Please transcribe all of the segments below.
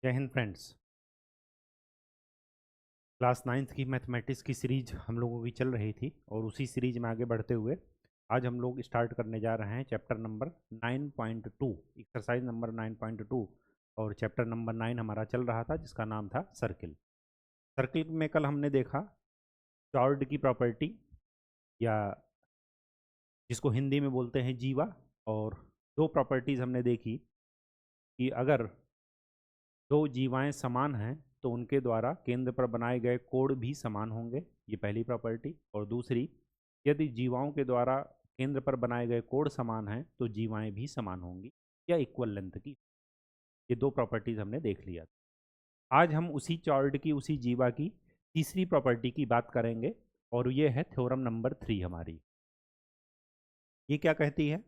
जय Hind friends. Class ninth की mathematics की सीरीज हम लोगों की चल रही थी और उसी सीरीज में आगे बढ़ते हुए आज हम लोग स्टार्ट करने जा रहे हैं चैप्टर नंबर 9.2, एक्सरसाइज नंबर 9.2। और चैप्टर नंबर 9 हमारा चल रहा था जिसका नाम था सर्किल। सर्किल में कल हमने देखा चॉर्ड की प्रॉपर्टी, या जिसको हिंदी में बोलते हैं जीवा। और दो प्रॉपर्टीज़ हमने देखी कि अगर दो जीवाएं समान हैं तो उनके द्वारा केंद्र पर बनाए गए कोण भी समान होंगे, ये पहली प्रॉपर्टी। और दूसरी, यदि जीवाओं के द्वारा केंद्र पर बनाए गए कोण समान हैं तो जीवाएं भी समान होंगी या इक्वल लेंथ की। ये दो प्रॉपर्टीज हमने देख लिया। आज हम उसी चॉर्ड की, उसी जीवा की तीसरी प्रॉपर्टी की बात करेंगे और ये है थ्योरम नंबर 3 हमारी। ये क्या कहती है?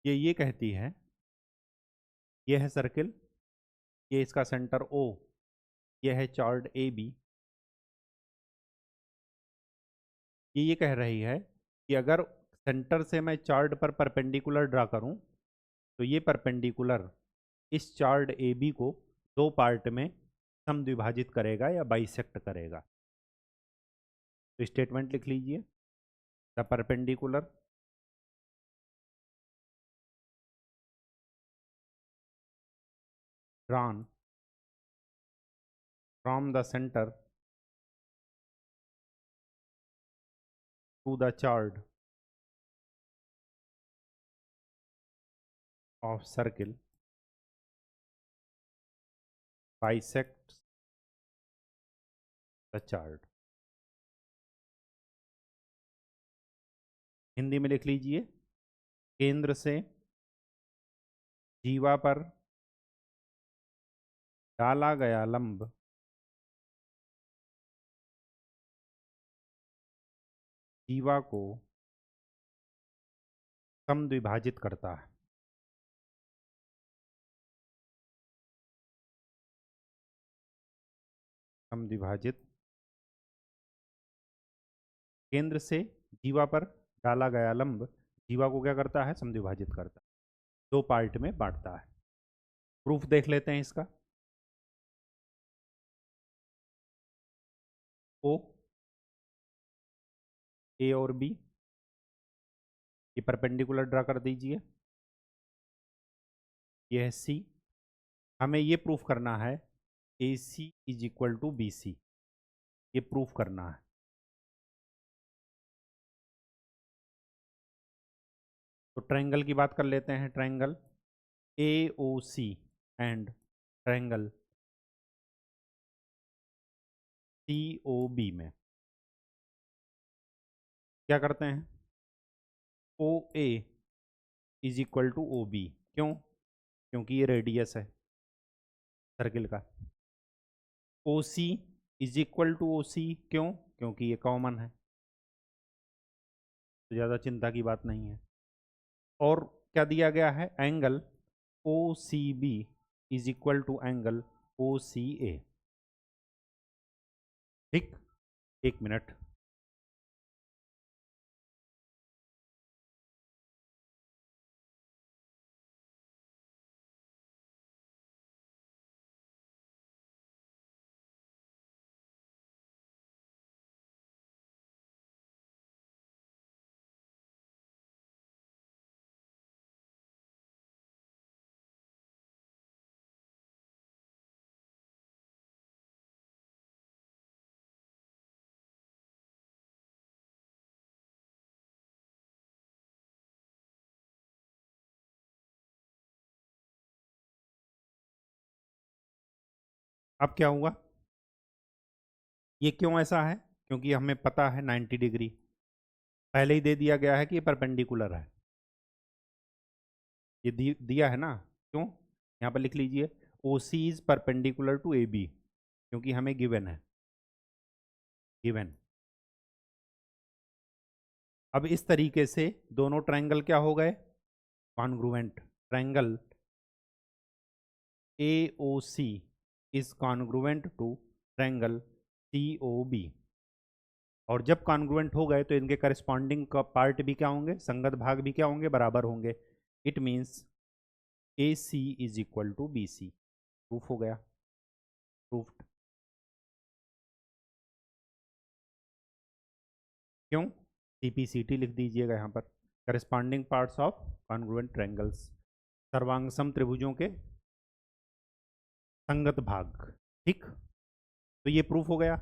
ये कहती है, ये है सर्किल, ये इसका सेंटर ओ, ये है चॉर्ड ए बी। ये कह रही है कि अगर सेंटर से मैं चार्ट पर परपेंडिकुलर ड्रा करूं तो ये परपेंडिकुलर इस चार्ट ए बी को दो पार्ट में समद्विभाजित करेगा या बाइसेक्ट करेगा। तो स्टेटमेंट लिख लीजिए, the perpendicular drawn from the centre to the chord of circle bisect the chord. Hindi में लिख लीजिए, केंद्र से जीवा पर डाला गया लंब जीवा को समद्विभाजित करता है। समद्विभाजित, केंद्र से जीवा पर डाला गया लंब जीवा को क्या करता है? समद्विभाजित करता है, दो पार्ट में बांटता है। प्रूफ देख लेते हैं इसका। ओ, ए और बी, ये परपेंडिकुलर ड्रा कर दीजिए। ये है सी। हमें ये प्रूफ करना है A C is equal to B C, ये प्रूफ करना है। तो ट्रायंगल की बात कर लेते हैं। Triangle A O C and triangle C O B में क्या करते हैं? O A is equal to O B. क्यों? क्योंकि ये रेडियस है सर्किल का। O C is equal to O C, क्यों? क्योंकि ये कॉमन है, तो ज़्यादा चिंता की बात नहीं है। और क्या दिया गया है? Angle O C B is equal to angle O C A. ठीक, एक मिनट। अब क्या हुआ? ये क्यों ऐसा है? क्योंकि हमें पता है 90 डिग्री पहले ही दे दिया गया है कि ये परपेंडिकुलर है। ये दिया है ना? क्यों? यहाँ पर लिख लीजिए, O C is perpendicular to A B, क्योंकि हमें गिवन है, गिवन। अब इस तरीके से दोनों ट्रायंगल क्या हो गए? Congruent. Triangle A O C is congruent to triangle C O B. और जब कॉन्ग्रुएंट हो गए तो इनके करस्पॉन्डिंग का पार्ट भी क्या होंगे? संगत भाग भी क्या होंगे? बराबर होंगे। It means A C is equal to B C. Proof हो गया, प्रूफ्ड। क्यों? CPCT लिख दीजिएगा यहाँ पर, corresponding parts of congruent triangles, सर्वांगसम त्रिभुजों के संगत भाग। ठीक, तो ये प्रूफ हो गया।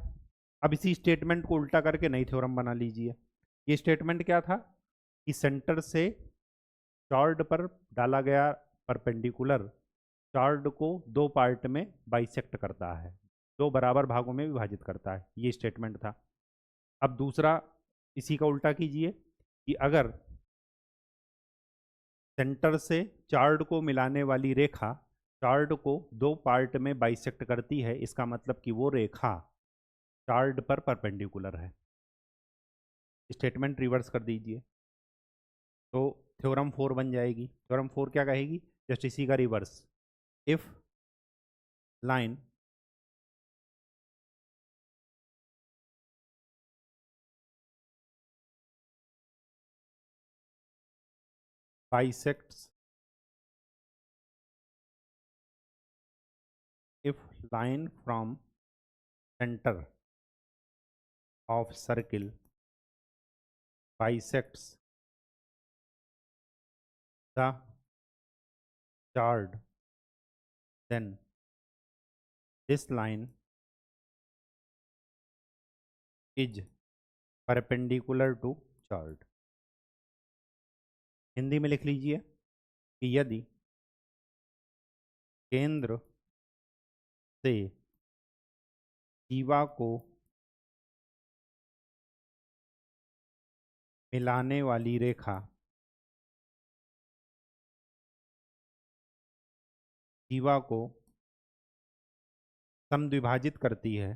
अब इसी स्टेटमेंट को उल्टा करके नई थ्योरम बना लीजिए। ये स्टेटमेंट क्या था कि सेंटर से चॉर्ड पर डाला गया परपेंडिकुलर चॉर्ड को दो पार्ट में बाइसेक्ट करता है, दो बराबर भागों में विभाजित करता है, ये स्टेटमेंट था। अब दूसरा इसी का उल्टा कीजिए कि अगर सेंटर से चॉर्ड को मिलाने वाली रेखा चॉर्ड को दो पार्ट में बाइसेक्ट करती है, इसका मतलब कि वो रेखा चॉर्ड पर परपेंडिकुलर है। स्टेटमेंट रिवर्स कर दीजिए तो थ्योरम 4 बन जाएगी। थ्योरम 4 क्या कहेगी? जस्ट इसी का reverse, if line bisects, if line from center of circle bisects the chord, then this line is perpendicular to chord। Hindi में लिख लीजिए कि यदि केंद्र से जीवा को मिलाने वाली रेखा जीवा को समद्विभाजित करती है,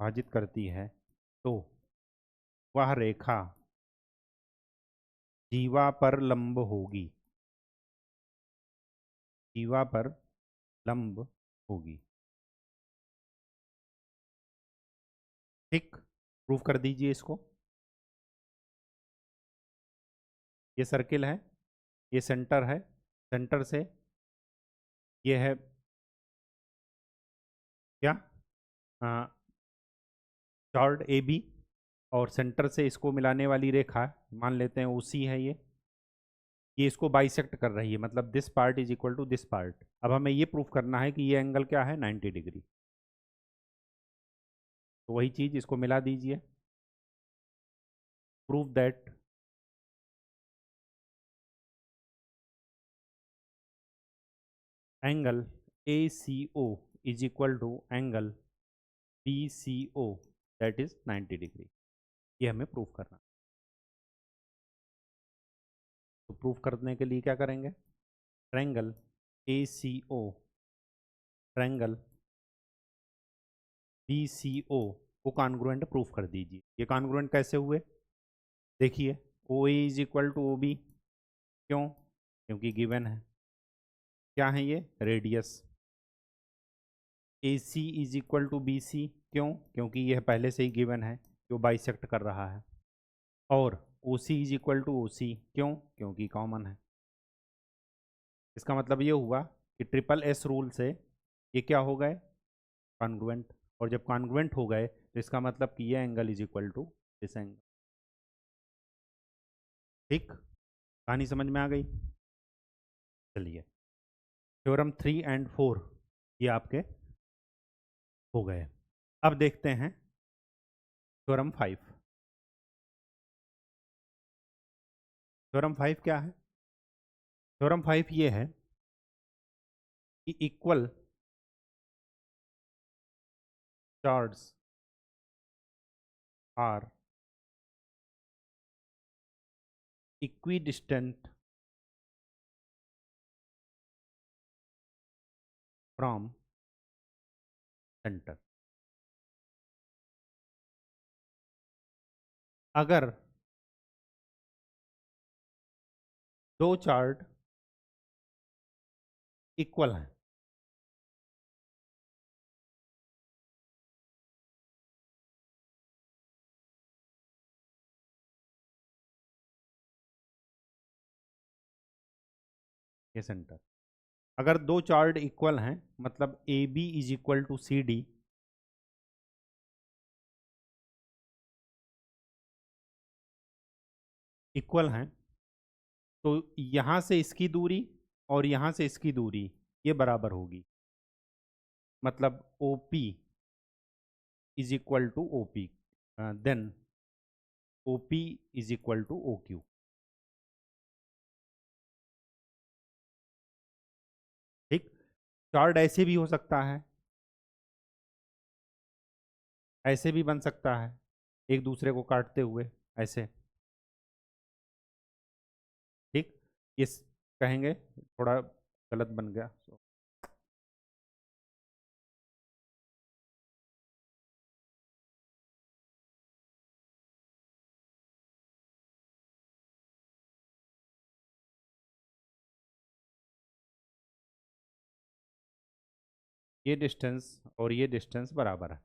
विभाजित करती है, तो वह रेखा जीवा पर लंब होगी, जीवा पर लंब होगी। ठीक, प्रूफ कर दीजिए इसको। ये सर्किल है, ये सेंटर है, सेंटर से ये है क्या, चॉर्ड ए बी, और सेंटर से इसको मिलाने वाली रेखा मान लेते हैं उसी है ये इसको बाइसेक्ट कर रही है, मतलब this part is equal to this part. अब हमें ये प्रूफ करना है कि ये एंगल क्या है, 90 डिग्री। तो वही चीज इसको मिला दीजिए, proof that angle ACO is equal to angle BCO that is 90 degree. ये हमें प्रूफ करना। तो प्रूफ करने के लिए क्या करेंगे, ट्रायंगल ACO ट्रायंगल BCO को कॉन्ग्रुएंट प्रूफ कर दीजिए। ये कॉन्ग्रुएंट कैसे हुए देखिए, OA is equal to OB, क्यों? क्योंकि गिवन है, क्या है ये, radius. AC is equal to BC, क्यों? क्योंकि यह पहले से ही गिवन है, जो बाइसेक्ट कर रहा है। और OC is equal to OC, क्यों? क्योंकि कॉमन है। इसका मतलब ये हुआ कि ट्रिपल S रूल से ये क्या हो गए, कॉन्ग्रुएंट। और जब कॉन्ग्रुएंट हो गए तो इसका मतलब कि ये angle is equal to this angle. ठीक, कहानी समझ में आ गई? चलिए, थ्योरम 3 एंड 4 ये आपके हो गए। अब देखते हैं थ्योरम 5। थ्योरम 5 क्या है? थ्योरम 5 ये है कि equal chords are equidistant from center। अगर दो चार्ट इक्वल हैं, ये सेंटर। अगर दो चार्ट इक्वल हैं, मतलब A B is equal to C D, equal हैं, तो यहाँ से इसकी दूरी और यहाँ से इसकी दूरी ये बराबर होगी। मतलब O P is equal to O P, then O P is equal to O Q. ठीक। चार्ट ऐसे भी हो सकता है, ऐसे भी बन सकता है, एक दूसरे को काटते हुए ऐसे। ठीक। ये कहेंगे थोड़ा गलत बन गया। ये डिस्टेंस और ये डिस्टेंस बराबर है।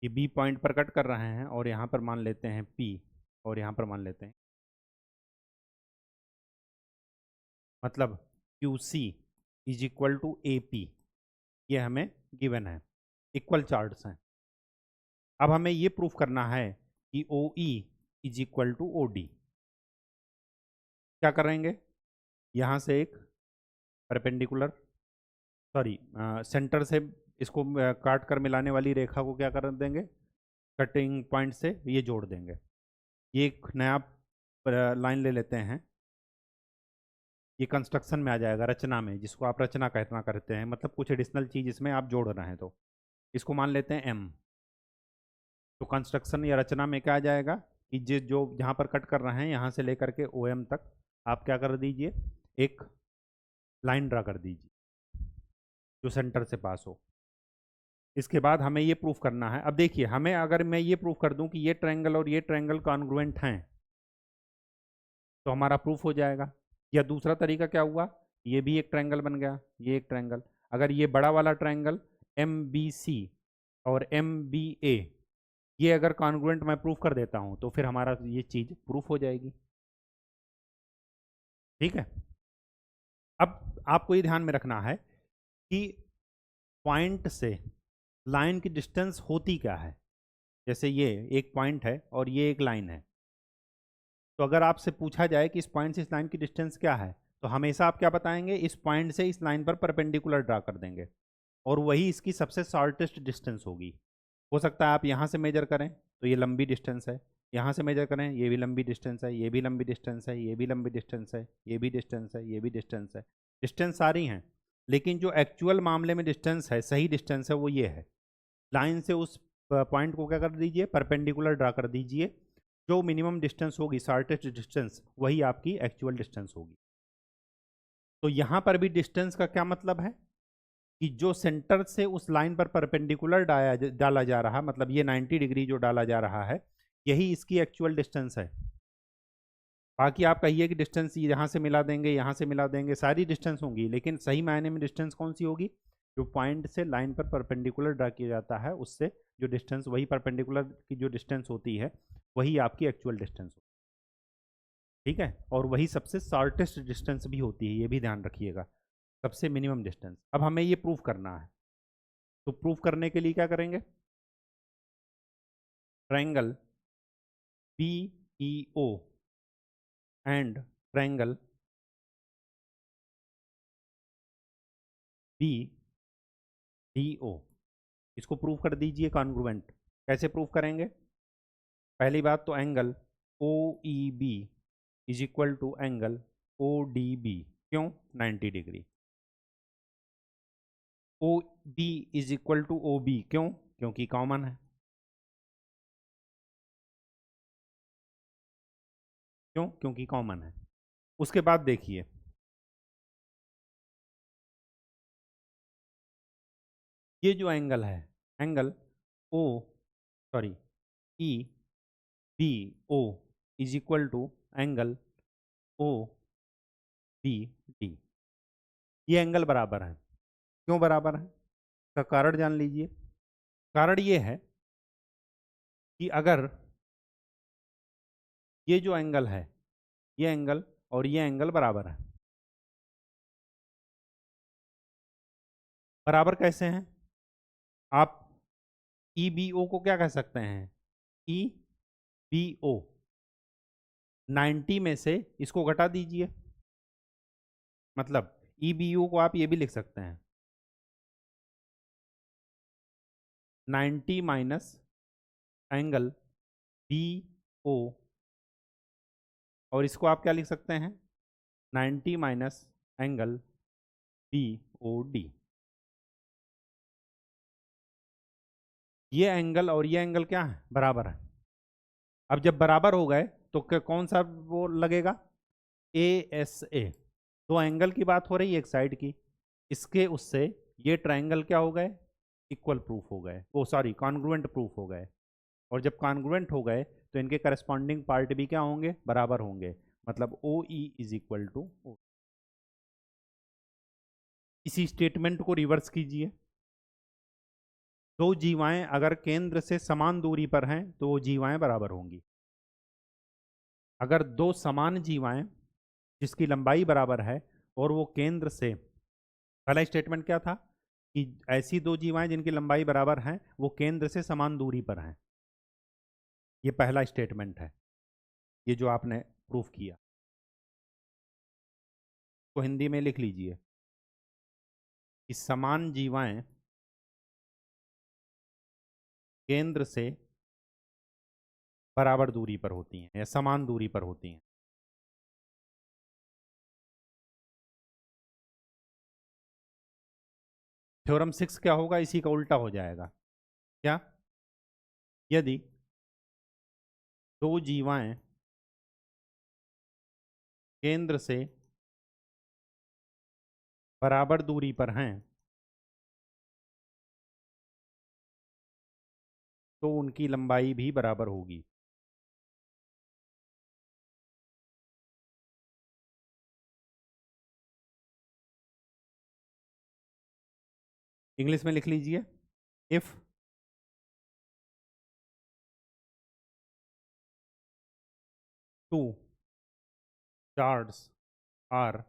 ये बी पॉइंट पर कट कर रहे हैं और यहाँ पर मान लेते हैं पी, और यहाँ पर मान लेते हैं, मतलब Q C is equal to A P, ये हमें गिवन है, इक्वल चार्ट्स हैं। अब हमें ये प्रूफ करना है कि O E is equal to O D. क्या करेंगे, यहाँ से एक परपेंडिकुलर, सॉरी, सेंटर से इसको काट कर मिलाने वाली रेखा को क्या कर देंगे, कटिंग पॉइंट से ये जोड़ देंगे। ये एक नया लाइन ले लेते हैं, ये कंस्ट्रक्शन में आ जाएगा, रचना में, जिसको आप रचना कहना करते हैं, मतलब कुछ एडिशनल चीज़ इसमें आप जोड़ रहे हैं, तो इसको मान लेते हैं एम। तो कंस्ट्रक्शन या रचना में क्या आ जाएगा कि जो जहाँ पर कट कर रहे हैं यहाँ से लेकर के ओ एम तक आप क्या कर दीजिए, एक लाइन ड्रा कर दीजिए जो सेंटर से पास हो। इसके बाद हमें ये प्रूफ करना है। अब देखिए, हमें अगर मैं ये प्रूफ कर दूं कि ये ट्रायंगल और ये ट्रायंगल कॉन्ग्रुएंट हैं, तो हमारा प्रूफ हो जाएगा। या दूसरा तरीका क्या हुआ, ये भी एक ट्रायंगल बन गया, ये एक ट्रायंगल, अगर ये बड़ा वाला ट्रायंगल एम बी सी और एम बी ए, ये अगर कॉन्ग्रुएंट मैं प्रूफ कर देता हूं, तो फिर हमारा ये चीज़ प्रूफ हो जाएगी। ठीक है। अब आपको ये ध्यान में रखना है कि पॉइंट से लाइन की डिस्टेंस होती क्या है। जैसे ये एक पॉइंट है और ये एक लाइन है, तो अगर आपसे पूछा जाए कि इस पॉइंट से इस लाइन की डिस्टेंस क्या है, तो हमेशा आप क्या बताएंगे, इस पॉइंट से इस लाइन पर परपेंडिकुलर ड्रा कर देंगे, और वही इसकी सबसे शॉर्टेस्ट डिस्टेंस होगी। हो सकता है आप यहाँ से मेजर करें तो ये लंबी डिस्टेंस है, यहाँ से मेजर करें ये भी लंबी डिस्टेंस है, ये भी लंबी डिस्टेंस है, ये भी लंबी डिस्टेंस है, ये भी डिस्टेंस है, ये भी डिस्टेंस है। डिस्टेंस सारी हैं, लेकिन जो एक्चुअल मामले में डिस्टेंस है, सही डिस्टेंस है, वो ये है। लाइन से उस पॉइंट को क्या कर दीजिए, परपेंडिकुलर ड्रा कर दीजिए। जो मिनिमम डिस्टेंस होगी, शॉर्टेस्ट डिस्टेंस, वही आपकी एक्चुअल डिस्टेंस होगी। तो यहाँ पर भी डिस्टेंस का क्या मतलब है कि जो सेंटर से उस लाइन पर परपेंडिकुलर डाला जा रहा, मतलब ये 90 डिग्री जो डाला जा रहा है, यही इसकी एक्चुअल डिस्टेंस है। बाकी आप कहिए कि डिस्टेंस यहाँ से मिला देंगे, यहाँ से मिला देंगे, सारी डिस्टेंस होंगी, लेकिन सही मायने में डिस्टेंस कौन सी होगी, जो पॉइंट से लाइन पर परपेंडिकुलर ड्रा किया जाता है, उससे जो डिस्टेंस, वही परपेंडिकुलर की जो डिस्टेंस होती है, वही आपकी एक्चुअल डिस्टेंस होती है। ठीक है। और वही सबसे शॉर्टेस्ट डिस्टेंस भी होती है, ये भी ध्यान रखिएगा, सबसे मिनिमम डिस्टेंस। अब हमें ये प्रूफ करना है, तो प्रूफ करने के लिए क्या करेंगे, triangle B E O and triangle B D O, इसको प्रूव कर दीजिए कॉन्ग्रुएंट। कैसे प्रूव करेंगे, पहली बात तो angle O E B is equal to angle O D B. क्यों 90 degree. O B is equal to O B, क्यों, क्योंकि कॉमन है। क्यों, क्योंकि कॉमन है। उसके बाद देखिए, ये जो एंगल है, angle O, sorry, E B O is equal to angle O B D, ये एंगल बराबर है। क्यों बराबर है, का कारण जान लीजिए। कारण ये है कि अगर ये जो एंगल है, ये एंगल और ये एंगल बराबर है। बराबर कैसे हैं? आप ई बी ओ को क्या कह सकते हैं? ई बी ओ 90 में से इसको घटा दीजिए, मतलब ई बी ओ को आप ये भी लिख सकते हैं 90 माइनस एंगल बी ओ, और इसको आप क्या लिख सकते हैं 90 minus angle B O D. ये एंगल और ये एंगल क्या है? बराबर है। अब जब बराबर हो गए तो कौन सा वो लगेगा? A S A. दो एंगल की बात हो रही है एक साइड की, इसके उससे ये ट्रायंगल क्या हो गए? इक्वल प्रूफ हो गए, वो सॉरी कॉन्ग्रुएंट प्रूफ हो गए। और जब कॉन्ग्रुएंट हो गए तो इनके करस्पॉन्डिंग पार्ट भी क्या होंगे? बराबर होंगे, मतलब O E is equal to O. इसी स्टेटमेंट को रिवर्स कीजिए। दो जीवाएं अगर केंद्र से समान दूरी पर हैं तो वो जीवाएं बराबर होंगी। अगर दो समान जीवाएं जिसकी लंबाई बराबर है और वो केंद्र से, पहला स्टेटमेंट क्या था कि ऐसी दो जीवाएं जिनकी लंबाई बराबर है वो केंद्र से समान दूरी पर हैं। ये पहला स्टेटमेंट है, ये जो आपने प्रूफ किया, तो हिंदी में लिख लीजिए कि समान जीवाएं केंद्र से बराबर दूरी पर होती हैं या समान दूरी पर होती हैं। थ्योरम 6 क्या होगा? इसी का उल्टा हो जाएगा। क्या? यदि दो जीवाएं केंद्र से बराबर दूरी पर हैं तो उनकी लंबाई भी बराबर होगी। इंग्लिश में लिख लीजिए, if two chords are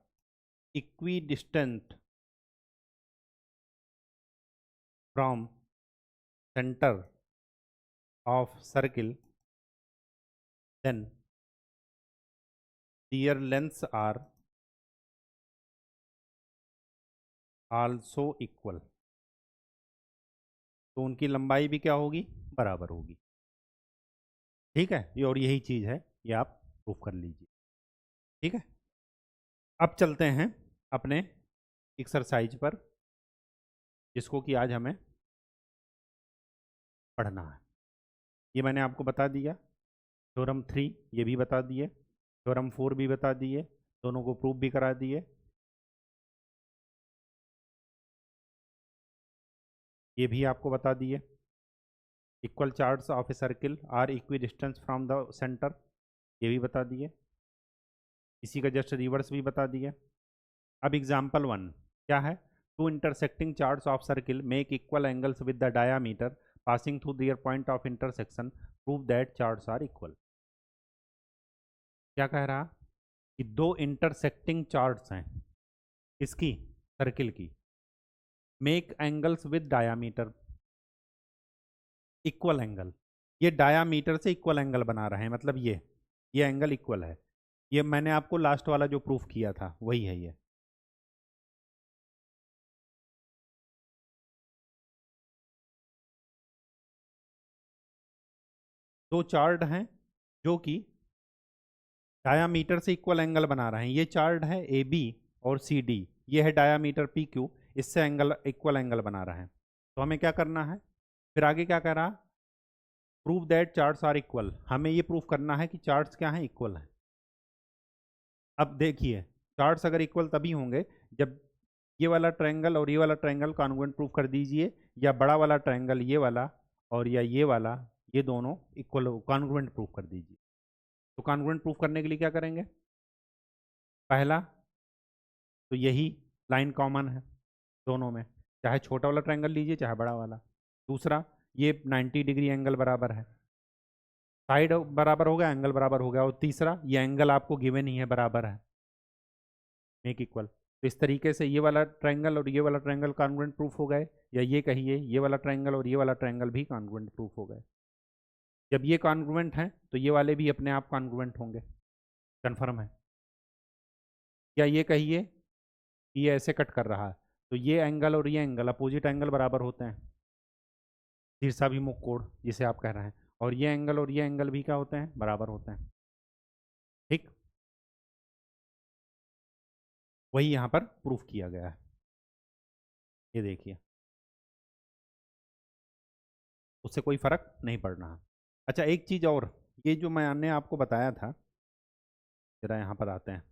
equidistant from center of circle, then their lengths are also equal। तो उनकी लंबाई भी क्या होगी? बराबर होगी। ठीक है, ये और यही चीज है, ये आप प्रूफ कर लीजिए। ठीक है, अब चलते हैं अपने एक्सरसाइज पर, जिसको कि आज हमें पढ़ना है। ये मैंने आपको बता दिया, थ्योरम 3 ये भी बता दिए, थ्योरम 4 भी बता दिए, दोनों को प्रूफ भी करा दिए। ये भी आपको बता दिए, equal chords of a circle are equidistant from the centre, ये भी बता दिए। इसी का जस्ट रिवर्स भी बता दिए। अब एग्जाम्पल 1 क्या है? Two intersecting chords of circle make equal angles with the diameter passing through their point of intersection, prove that chords are equal. क्या कह रहा कि दो इंटरसेक्टिंग चार्ट्स हैं, इसकी सर्किल की, make angles with diameter, equal angle, ये diameter से इक्वल एंगल बना रहे हैं, मतलब ये एंगल इक्वल है। ये मैंने आपको लास्ट वाला जो प्रूफ किया था वही है ये। दो चार्ट हैं जो कि डायामीटर से इक्वल एंगल बना रहे हैं। ये चार्ट है ए बी और सी डी, ये है डायामीटर पी क्यू, इससे एंगल इक्वल एंगल बना रहे हैं। तो हमें क्या करना है फिर आगे? क्या कह रहा? Prove that chords are equal. हमें ये प्रूफ करना है कि चार्ट्स क्या हैं? इक्वल हैं। अब देखिए, चार्ट्स अगर इक्वल तभी होंगे जब ये वाला ट्रायंगल और ये वाला ट्रायंगल कॉन्ग्रुएंट प्रूफ कर दीजिए, या बड़ा वाला ट्रायंगल ये वाला और या ये वाला, ये दोनों इक्वल कॉन्ग्रुएंट प्रूफ कर दीजिए। तो कॉन्ग्रुएंट प्रूफ करने के लिए क्या करेंगे? पहला तो यही लाइन कॉमन है दोनों में, चाहे छोटा वाला ट्रायंगल लीजिए चाहे बड़ा वाला। दूसरा, ये 90 डिग्री एंगल बराबर है, साइड बराबर हो गया, एंगल बराबर हो गया। और तीसरा, ये एंगल आपको गिवन ही है, बराबर है, मेक इक्वल। तो इस तरीके से ये वाला ट्रायंगल और ये वाला ट्रायंगल कॉन्ग्रुएंट प्रूफ हो गए, या ये कहिए ये वाला ट्रायंगल और ये वाला ट्रायंगल भी कॉन्ग्रुएंट प्रूफ हो गए। जब ये कॉन्ग्रुएंट हैं तो ये वाले भी अपने आप कॉन्ग्रुएंट होंगे, कन्फर्म है। या ये कहिए कि ये ऐसे कट कर रहा है, तो ये एंगल और ये एंगल अपोजिट एंगल बराबर होते हैं, तिरछाभिमुख कोण जिसे आप कह रहे हैं। और ये एंगल और ये एंगल भी क्या होते हैं, बराबर होते हैं। ठीक, वही यहाँ पर प्रूफ किया गया है, ये देखिए, उससे कोई फर्क नहीं पड़ रहा। अच्छा, एक चीज़ और, ये जो मैंने आपको बताया था, जरा यहाँ पर आते हैं।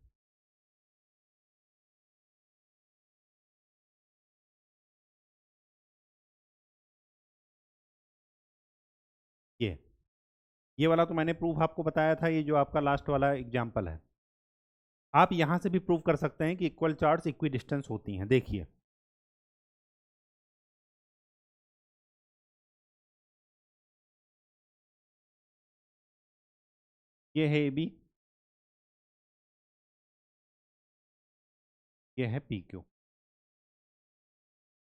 ये वाला तो मैंने प्रूफ आपको बताया था, ये जो आपका लास्ट वाला एग्जाम्पल है। आप यहाँ से भी प्रूव कर सकते हैं कि इक्वल चार्ज इक्वी डिस्टेंस होती हैं। देखिए, ये है ए बी, ये है पी क्यू,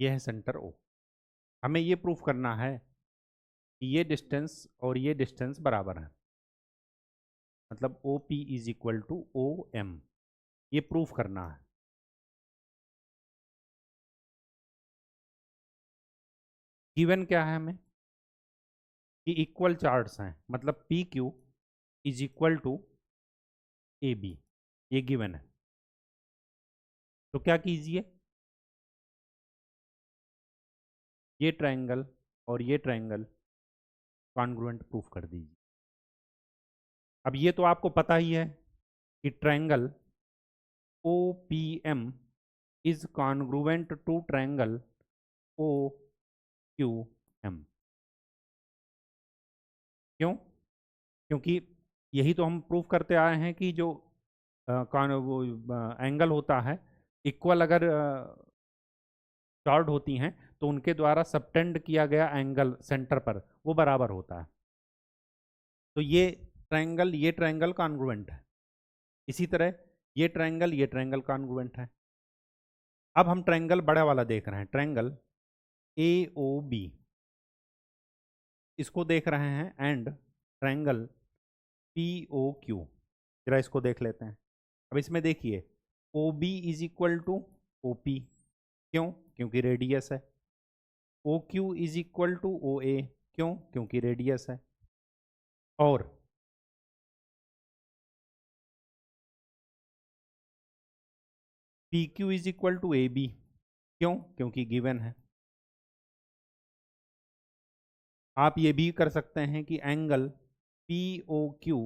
ये है सेंटर ओ। हमें ये प्रूफ करना है कि ये डिस्टेंस और ये डिस्टेंस बराबर है, मतलब O P is equal to O M, ये प्रूफ करना है। गिवन क्या है हमें कि इक्वल चार्ज हैं, मतलब P Q is equal to A B, ये गिवन है। तो क्या कीजिए, ये ट्रायंगल और ये ट्रायंगल कॉन्ग्रुएंट प्रूफ कर दीजिए। अब ये तो आपको पता ही है कि triangle O P M is congruent to triangle O Q M. क्यों? क्योंकि यही तो हम प्रूफ करते आए हैं कि जो वो एंगल होता है, इक्वल अगर चॉर्ड होती हैं तो उनके द्वारा सबटेंड किया गया एंगल सेंटर पर वो बराबर होता है। तो ये ट्रायंगल कॉन्ग्रुएंट है। इसी तरह ये ट्रायंगल कॉन्ग्रुएंट है। अब हम ट्रायंगल बड़ा वाला देख रहे हैं, ट्रायंगल ए ओ बी, इसको देख रहे हैं, and triangle P O Q, जरा इसको देख लेते हैं। अब इसमें देखिए, O B is equal to O P, क्यों? क्योंकि रेडियस है। O Q is equal to O A, क्यों? क्योंकि रेडियस है। और P Q is equal to A B, क्यों? क्योंकि गिवन है। आप ये भी कर सकते हैं कि angle P O Q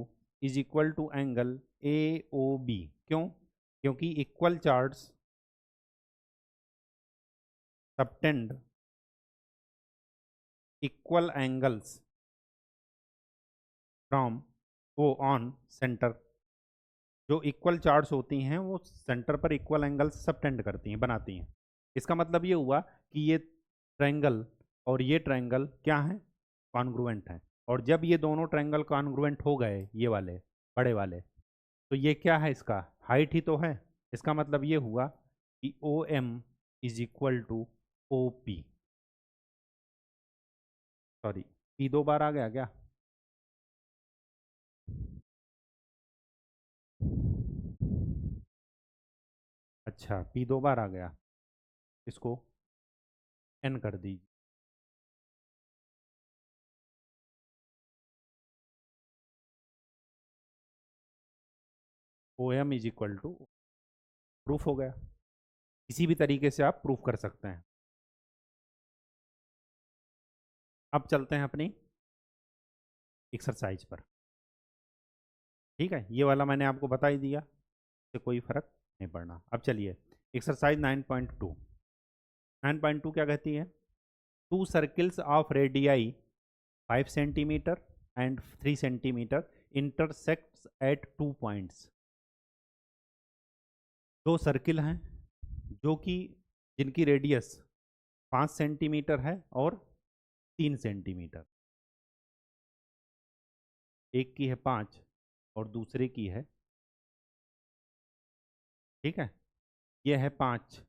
is equal to angle A O B, क्यों? क्योंकि equal chords subtend equal angles from वो ऑन सेंटर। जो इक्वल चार्ज होती हैं वो सेंटर पर इक्वल एंगल्स सबटेंड करती हैं, बनाती हैं। इसका मतलब ये हुआ कि ये ट्रायंगल और ये ट्रायंगल क्या हैं, कॉन्ग्रुएंट हैं। और जब ये दोनों ट्रायंगल कॉन्ग्रुएंट हो गए, ये वाले बड़े वाले, तो ये क्या है, इसका हाइट ही तो है। इसका मतलब ये हुआ कि O M is equal to O P. Sorry, P दो बार आ गया क्या? अच्छा, पी दो बार आ गया, इसको एन कर दीजिए। O M is equal to, proof हो गया। किसी भी तरीके से आप प्रूफ कर सकते हैं। अब चलते हैं अपनी एक्सरसाइज पर। ठीक है, ये वाला मैंने आपको बता ही दिया, इससे कोई फर्क नहीं पड़ना। अब चलिए एक्सरसाइज 9.2। 9.2 क्या कहती है? Two circles of radii 5 centimetre and 3 centimetre intersects at 2 points. दो सर्किल हैं जो कि जिनकी रेडियस 5 सेंटीमीटर है और 3 सेंटीमीटर। एक की है 5 और दूसरे की है, ठीक है, ये है 5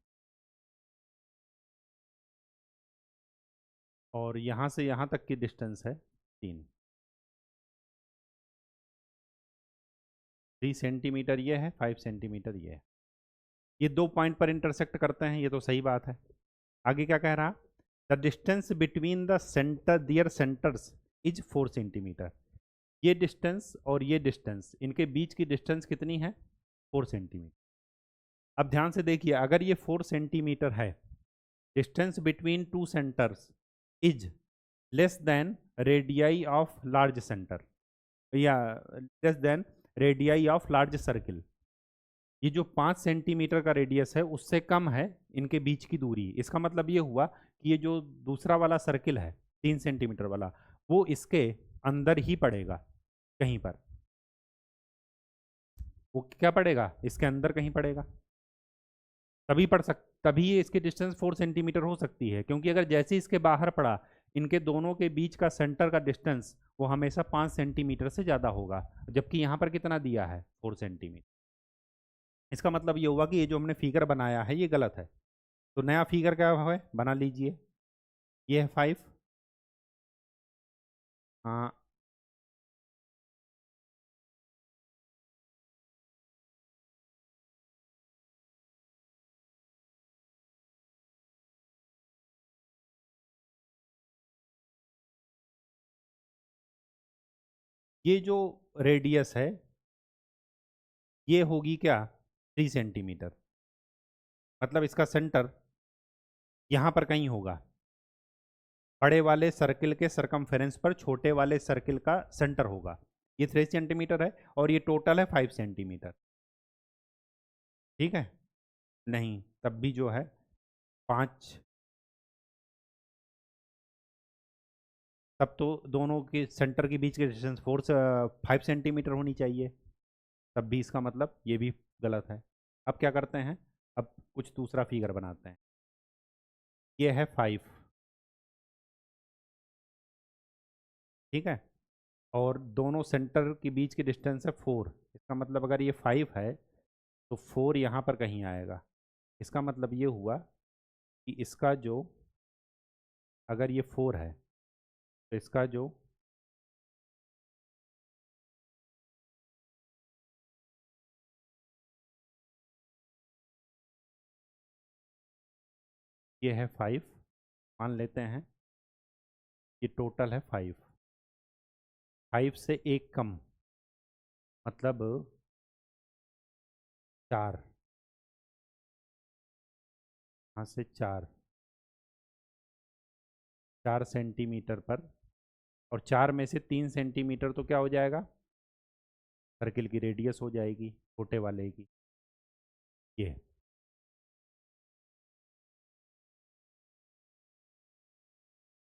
और यहाँ से यहाँ तक की डिस्टेंस है 3। 3 सेंटीमीटर ये है, 5 सेंटीमीटर ये है। ये 2 पॉइंट पर इंटरसेक्ट करते हैं, ये तो सही बात है। आगे क्या कह रहा, the distance between the centre their centres is 4 centimetre. ये डिस्टेंस और ये डिस्टेंस, इनके बीच की डिस्टेंस कितनी है, 4 सेंटीमीटर। अब ध्यान से देखिए, अगर ये 4 सेंटीमीटर है, distance between two centres is less than radii of large centre, या less than radii of large circle. ये जो 5 सेंटीमीटर का रेडियस है उससे कम है इनके बीच की दूरी। इसका मतलब ये हुआ कि ये जो दूसरा वाला सर्किल है 3 सेंटीमीटर वाला, वो इसके अंदर ही पड़ेगा कहीं पर। वो क्या पड़ेगा, इसके अंदर कहीं पड़ेगा, तभी ये इसकी डिस्टेंस 4 सेंटीमीटर हो सकती है। क्योंकि अगर जैसे इसके बाहर पड़ा, इनके दोनों के बीच का सेंटर का डिस्टेंस वो हमेशा 5 सेंटीमीटर से ज़्यादा होगा, जबकि यहाँ पर कितना दिया है, 4 सेंटीमीटर। इसका मतलब ये हुआ कि ये जो हमने फिगर बनाया है ये गलत है। तो नया फिगर क्या है, बना लीजिए। ये है 5, हाँ, ये जो रेडियस है ये होगी क्या, 3 सेंटीमीटर। मतलब इसका सेंटर यहाँ पर कहीं होगा, बड़े वाले सर्किल के सरकमफेरेंस पर छोटे वाले सर्किल का सेंटर होगा। ये 3 सेंटीमीटर है और ये टोटल है 5 सेंटीमीटर, ठीक है। नहीं, तब भी जो है 5, तब तो दोनों के सेंटर के बीच की डिस्टेंस 5 सेंटीमीटर होनी चाहिए, तब भी इसका मतलब ये भी गलत है। अब क्या करते हैं, अब कुछ दूसरा फिगर बनाते हैं। ये है 5, ठीक है, और दोनों सेंटर के बीच की डिस्टेंस है 4। इसका मतलब अगर ये 5 है तो 4 यहाँ पर कहीं आएगा। इसका मतलब ये हुआ कि इसका जो, अगर ये 4 है तो इसका जो ये है 5, मान लेते हैं ये टोटल है 5। 5 से एक कम मतलब 4, यहाँ से 4 सेंटीमीटर पर, और 4 में से 3 सेंटीमीटर तो क्या हो जाएगा, सर्किल की रेडियस हो जाएगी छोटे वाले की।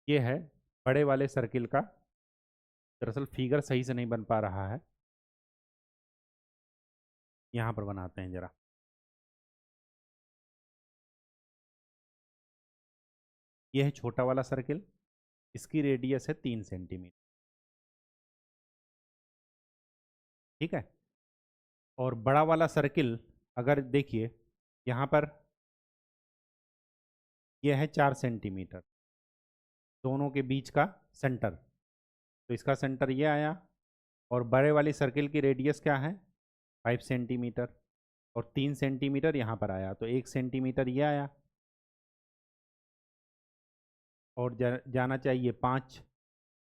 ये है बड़े वाले सर्किल का, दरअसल फिगर सही से नहीं बन पा रहा है, यहाँ पर बनाते हैं जरा। ये है छोटा वाला सर्किल, इसकी रेडियस है 3 सेंटीमीटर, ठीक है। और बड़ा वाला सर्किल, अगर देखिए यहाँ पर यह है 4 सेंटीमीटर, दोनों के बीच का सेंटर, तो इसका सेंटर ये आया। और बड़े वाली सर्किल की रेडियस क्या है, 5 सेंटीमीटर, और 3 सेंटीमीटर यहाँ पर आया, तो 1 सेंटीमीटर ये आया, और जाना चाहिए 5,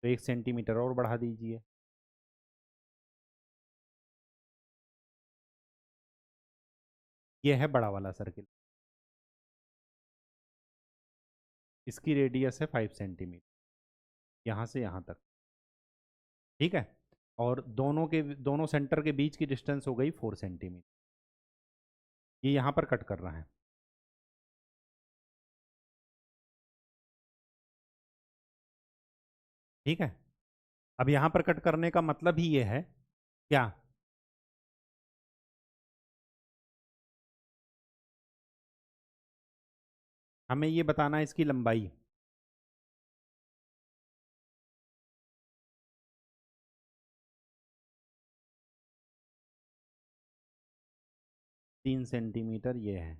तो 1 सेंटीमीटर और बढ़ा दीजिए। ये है बड़ा वाला सर्किल, इसकी रेडियस है 5 सेंटीमीटर, यहाँ से यहाँ तक, ठीक है। और दोनों सेंटर के बीच की डिस्टेंस हो गई 4 सेंटीमीटर। ये यहाँ पर कट कर रहा है, ठीक है। अब यहाँ पर कट करने का मतलब ही ये है क्या, हमें ये बताना है इसकी लंबाई। तीन सेंटीमीटर ये है।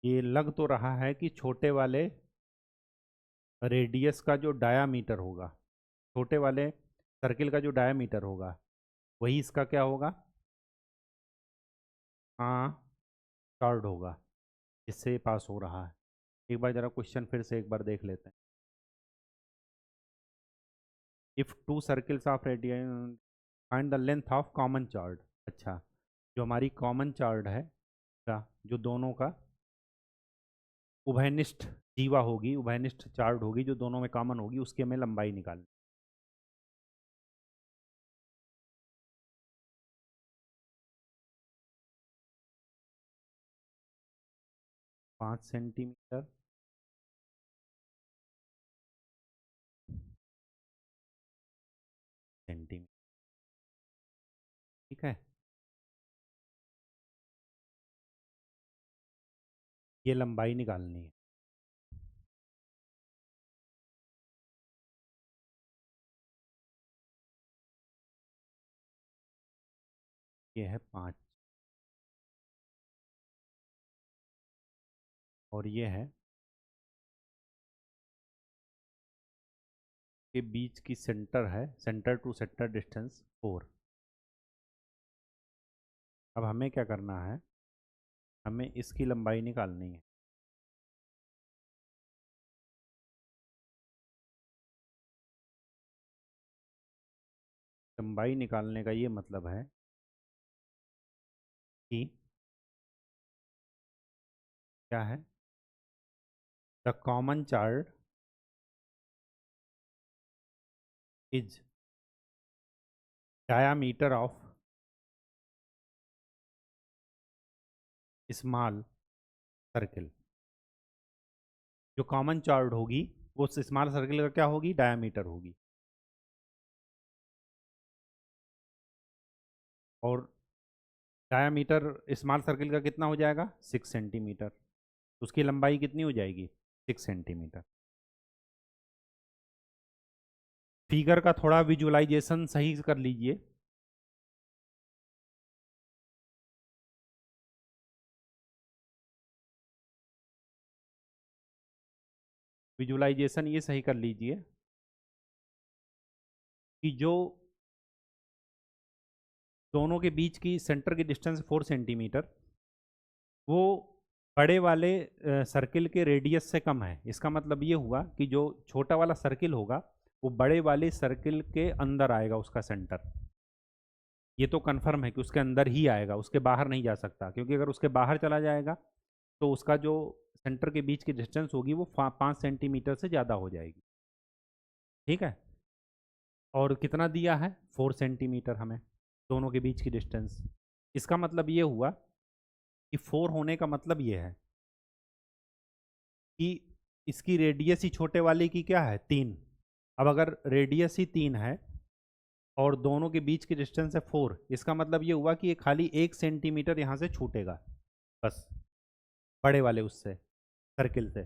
ये लग तो रहा है कि छोटे वाले रेडियस का जो डायामीटर होगा, छोटे वाले सर्किल का जो डायामीटर होगा, वही इसका क्या होगा, हाँ, चार्ड होगा, जिससे ये पास हो रहा है। एक बार जरा क्वेश्चन फिर से एक बार देख लेते हैं। If two circles of radius find the length of common chord. अच्छा, जो हमारी कॉमन चार्ड है का, जो दोनों का उभयनिष्ठ जीवा होगी, उभयनिष्ठ चार्ड होगी, जो दोनों में कॉमन होगी, उसकी हमें लंबाई निकालनी। 5 सेंटीमीटर, सेंटीमीटर, ठीक है। ये लंबाई निकालनी है। ये है 5 और ये है के बीच की सेंटर है, सेंटर टू सेंटर डिस्टेंस 4। अब हमें क्या करना है, हमें इसकी लंबाई निकालनी है। लंबाई निकालने का ये मतलब है कि क्या है, the common chart is diameter of small circle. जो कॉमन चार्ट होगी वो स्मॉल सर्किल का क्या होगी, डायामीटर होगी। और डायामीटर स्मॉल सर्किल का कितना हो जाएगा, 6 सेंटीमीटर। उसकी लंबाई कितनी हो जाएगी, 6 सेंटीमीटर। फिगर का थोड़ा विजुअलाइजेशन सही कर लीजिए। विजुअलाइजेशन ये सही कर लीजिए कि जो दोनों के बीच की सेंटर की डिस्टेंस 4 सेंटीमीटर, वो बड़े वाले सर्किल के रेडियस से कम है। इसका मतलब ये हुआ कि जो छोटा वाला सर्किल होगा वो बड़े वाले सर्किल के अंदर आएगा, उसका सेंटर। ये तो कंफर्म है कि उसके अंदर ही आएगा, उसके बाहर नहीं जा सकता, क्योंकि अगर उसके बाहर चला जाएगा तो उसका जो सेंटर के बीच की डिस्टेंस होगी वो 5 सेंटीमीटर से ज़्यादा हो जाएगी। ठीक है। और कितना दिया है, 4 सेंटीमीटर हमें दोनों के बीच की डिस्टेंस। इसका मतलब ये हुआ कि 4 होने का मतलब ये है कि इसकी रेडियस ही छोटे वाले की क्या है, 3। अब अगर रेडियस ही 3 है और दोनों के बीच की डिस्टेंस है 4, इसका मतलब ये हुआ कि ये खाली 1 सेंटीमीटर यहाँ से छूटेगा बस, बड़े वाले उससे सर्किल से,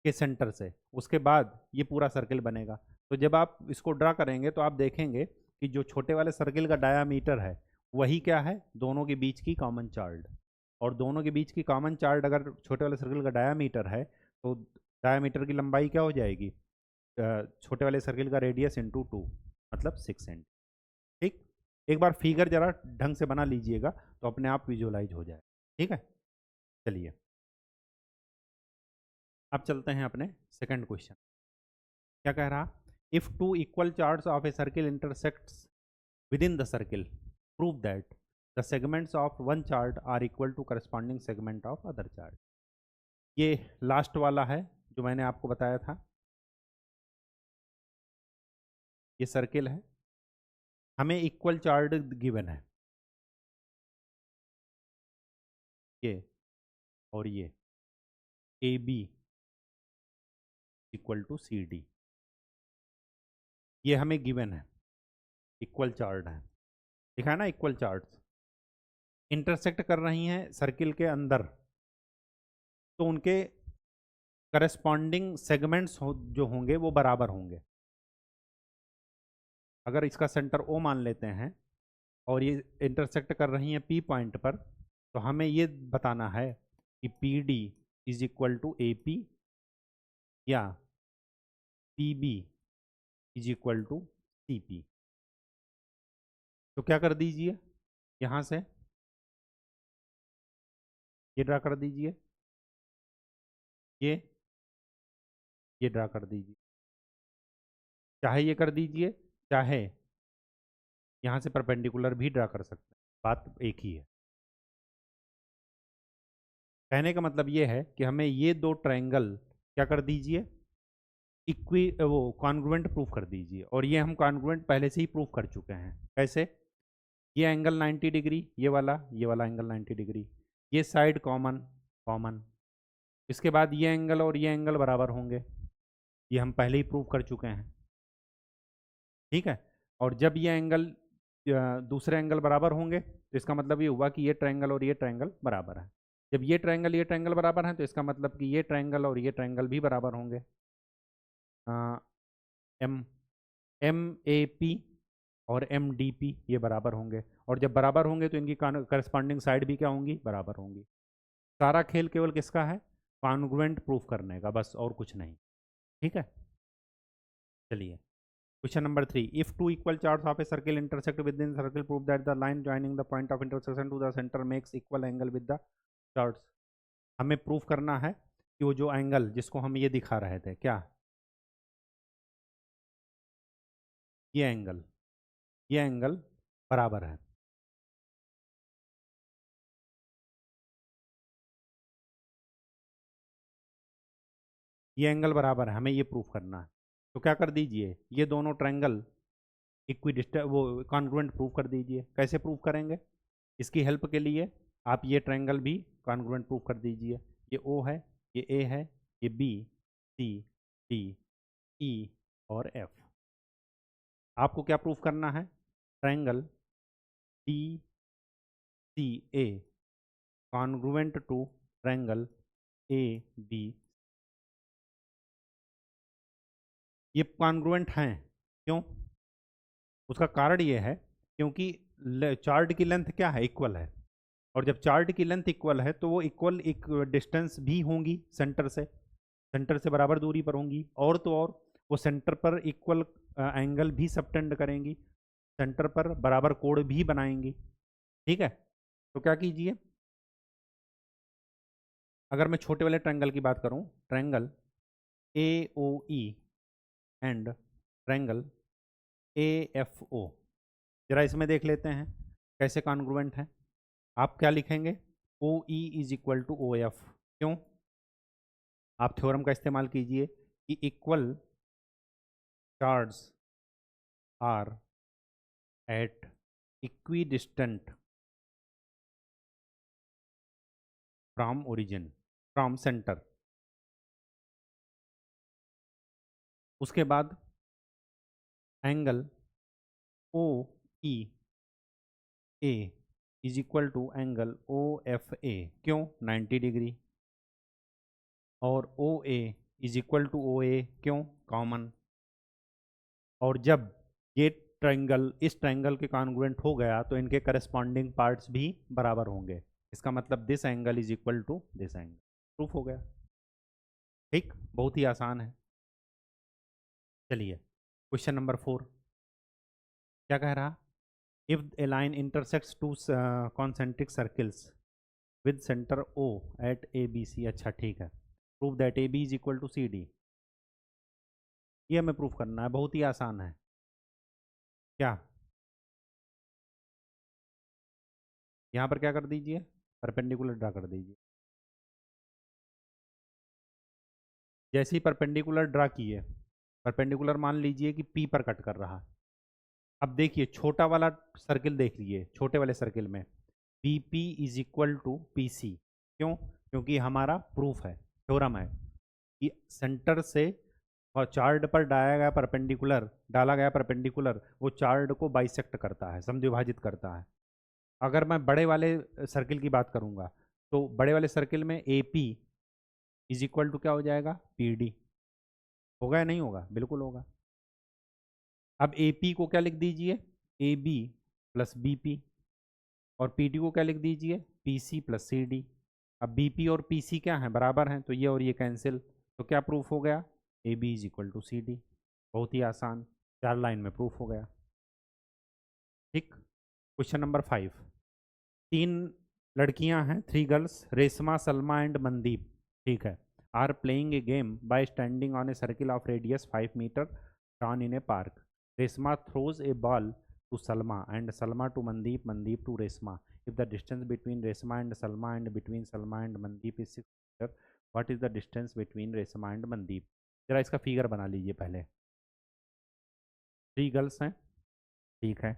के सेंटर से। उसके बाद ये पूरा सर्किल बनेगा। तो जब आप इसको ड्रा करेंगे तो आप देखेंगे कि जो छोटे वाले सर्किल का डायामीटर है वही क्या है, दोनों के बीच की कॉमन चार्ट। और दोनों के बीच की कॉमन चार्ट अगर छोटे वाले सर्किल का डायामीटर है तो डायामीटर की लंबाई क्या हो जाएगी, छोटे वाले सर्किल का रेडियस इंटू 2, मतलब 6 सेंटी। ठीक। एक बार फिगर जरा ढंग से बना लीजिएगा तो अपने आप विजुअलाइज हो जाए। ठीक है, चलिए अब चलते हैं अपने सेकंड क्वेश्चन। क्या कह रहा, if two equal chords of a circle intersects within the circle, prove that the segments of one chart are equal to corresponding segment of other chart। ये लास्ट वाला है जो मैंने आपको बताया था। ये सर्किल है, हमें इक्वल चार्ट गिवन है, ये और ये A B equal to C D. ये हमें गिवन है, इक्वल चार्ट है, दिखा है ना, इक्वल चार्ट्स इंटरसेक्ट कर रही हैं सर्किल के अंदर, तो उनके करस्पॉन्डिंग सेगमेंट्स जो होंगे वो बराबर होंगे। अगर इसका सेंटर ओ मान लेते हैं और ये इंटरसेक्ट कर रही हैं पी पॉइंट पर, तो हमें ये बताना है कि P D is equal to A P या P B is equal to C P. तो क्या कर दीजिए, यहाँ से ये ड्रा कर दीजिए, ये ड्रा कर दीजिए, चाहे ये कर दीजिए, चाहे यहाँ से परपेंडिकुलर भी ड्रा कर सकते हैं, बात एक ही है। कहने का मतलब ये है कि हमें ये दो ट्रायंगल क्या कर दीजिए, वो कॉन्ग्रुएंट प्रूफ कर दीजिए। और ये हम कॉन्ग्रुएंट पहले से ही प्रूफ कर चुके हैं। कैसे? ये एंगल 90 डिग्री, ये वाला एंगल 90 डिग्री, ये साइड कॉमन कॉमन, इसके बाद ये एंगल और ये एंगल बराबर होंगे, ये हम पहले ही प्रूफ कर चुके हैं। ठीक है, और जब ये एंगल दूसरे एंगल बराबर होंगे तो इसका मतलब ये हुआ कि ये ट्रायंगल और ये ट्रायंगल बराबर है। जब ये ट्रायंगल बराबर हैं तो इसका मतलब कि ये ट्रायंगल और ये ट्रायंगल भी बराबर होंगे। एम एम ए पी और एम डी पी ये बराबर होंगे, और जब बराबर होंगे तो इनकी करस्पॉन्डिंग साइड भी क्या होंगी, बराबर होंगी। सारा खेल केवल किसका है, कॉन्ग्रुएंट प्रूफ करने का, बस और कुछ नहीं। ठीक है, चलिए question number 3, if two equal chords of a circle intersect within circle prove that the line joining the point of intersection to the centre makes equal angle with the chords. हमें proof करना है कि वो जो angle जिसको हम ये दिखा रहे थे, क्या ये एंगल बराबर है। ये एंगल बराबर है, हमें ये प्रूफ करना है। तो क्या कर दीजिए, ये दोनों ट्रायंगल वो कॉन्ग्रुएंट प्रूफ कर दीजिए। कैसे प्रूफ करेंगे, इसकी हेल्प के लिए आप ये ट्रायंगल भी कॉन्ग्रुएंट प्रूफ कर दीजिए। ये ओ है, ये ए है, ये बी, सी, डी, ई और एफ। आपको क्या प्रूफ करना है, triangle D C A congruent to triangle A B. ये कॉन्ग्रुएंट हैं, क्यों? उसका कारण ये है क्योंकि चार्ट की लेंथ क्या है, इक्वल है, और जब चार्ट की लेंथ इक्वल है तो वो इक्वल एक डिस्टेंस भी होंगी सेंटर से बराबर दूरी पर होंगी, और तो और वो सेंटर पर इक्वल एंगल भी सबटेंड करेंगी, सेंटर पर बराबर कोण भी बनाएंगी। ठीक है, तो क्या कीजिए, अगर मैं छोटे वाले ट्रायंगल की बात करूं, triangle A O E and triangle A F O, जरा इसमें देख लेते हैं कैसे कॉन्ग्रुएंट है। आप क्या लिखेंगे, O E is equal to O F. क्यों? आप थ्योरम का इस्तेमाल कीजिए कि equal charge are at equidistant from origin, from centre. उसके बाद angle O E A is equal to angle O F A. क्यों? 90 डिग्री। और O A is equal to O A, क्यों? कॉमन। और जब ये ट्रायंगल इस ट्रायंगल के कॉन्ग्रुएंट हो गया तो इनके करस्पॉन्डिंग पार्ट्स भी बराबर होंगे। इसका मतलब this angle is equal to this angle. Proof हो गया। ठीक, बहुत ही आसान है। चलिए क्वेश्चन नंबर 4 क्या कह रहा, if a line intersects two concentric circles with centre O at A B C. अच्छा ठीक है, prove that A B is equal to C D. ये हमें प्रूफ करना है, बहुत ही आसान है। क्या, यहाँ पर क्या कर दीजिए, परपेंडिकुलर ड्रा कर दीजिए। जैसे ही परपेंडिकुलर ड्रा किए, परपेंडिकुलर मान लीजिए कि पी पर कट कर रहा। अब देखिए छोटा वाला सर्किल देख लीजिए, छोटे वाले सर्किल में B P is equal to P C. क्यों? क्योंकि हमारा प्रूफ है, थ्योरम है कि सेंटर से और चार्ट पर डाला गया परपेंडिकुलर वो चार्ट को बाइसेक्ट करता है, समद्विभाजित करता है। अगर मैं बड़े वाले सर्किल की बात करूंगा तो बड़े वाले सर्किल में A P is equal to क्या हो जाएगा, पी डी। होगा या नहीं होगा, बिल्कुल होगा। अब ए पी को क्या लिख दीजिए, A B plus B P, और पी डी को क्या लिख दीजिए, P C plus C D. अब बी पी और पी सी क्या हैं, बराबर हैं, तो ये और ये कैंसिल, तो क्या प्रूफ हो गया, A B is equal to C D. बहुत ही आसान, 4 लाइन में प्रूफ हो गया। ठीक। Question number 5। 3 लड़कियां हैं, 3 गर्ल्स, रेशमा, सलमा एंड मनदीप, ठीक है, are playing a game by standing on a circle of radius 5 metre drawn in a park. Resma throws a ball to Salma and Salma to Mandeep, Mandeep to Resma. If the distance between Resma and Salma and between Salma and Mandeep is 6 meter, what is the distance between Resma and Mandeep? जरा इसका figure बना लीजिए पहले। 3 girls हैं, ठीक है,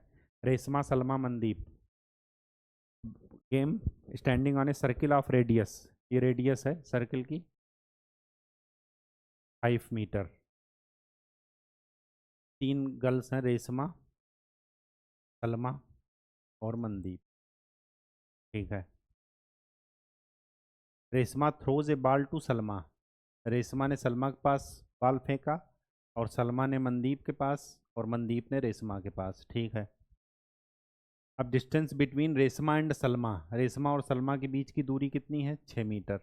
Reshma, Salma, Mandeep, game standing on a circle of radius, ये radius है सर्किल की 5 मीटर। 3 गर्ल्स हैं, रेशमा, सलमा और मनदीप, ठीक है। Reshma throws a ball to Salma, Reshma ने सलमा के पास बॉल फेंका और सलमा ने मनदीप के पास और मनदीप ने रेशमा के पास, ठीक है। अब distance between Reshma and Salma, Reshma और सलमा के बीच की दूरी कितनी है, 6 मीटर।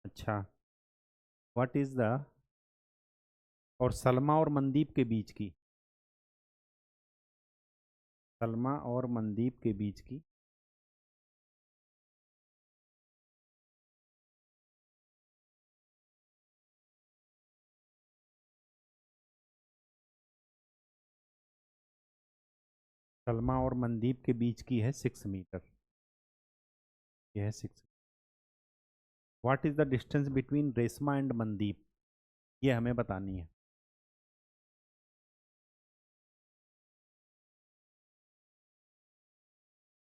अच्छा, व्हाट इज द, और सलमा और मनदीप के बीच की, सलमा और मनदीप के बीच की, सलमा और मनदीप के बीच की है 6 मीटर, यह है 6। What is the distance between Reshma and Mandeep, ये हमें बतानी है।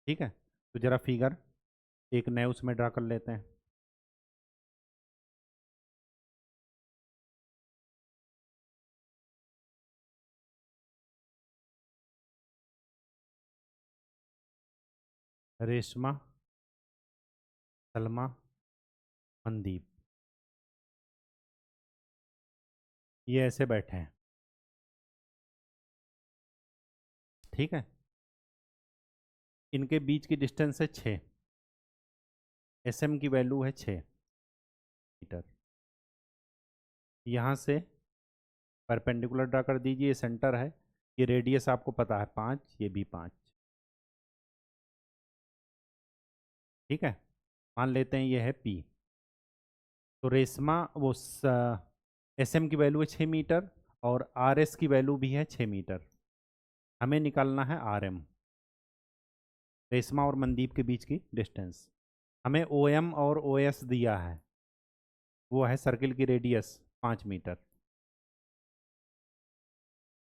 ठीक है, तो जरा फिगर एक नए उसमें ड्रा कर लेते हैं। रेशमा, सलमा, मनदीप, ये ऐसे बैठे हैं, ठीक है। इनके बीच की डिस्टेंस है 6, एस एम की वैल्यू है 6 मीटर। यहाँ से परपेंडिकुलर ड्रा कर दीजिए, सेंटर है, ये रेडियस आपको पता है 5, ये भी 5, ठीक है। मान लेते हैं ये है पी, तो रेशमा वो एस एम की वैल्यू है 6 मीटर और आर एस की वैल्यू भी है 6 मीटर। हमें निकालना है आर एम, रेशमा और मनदीप के बीच की डिस्टेंस। हमें ओ एम और ओ एस दिया है, वो है सर्किल की रेडियस 5 मीटर,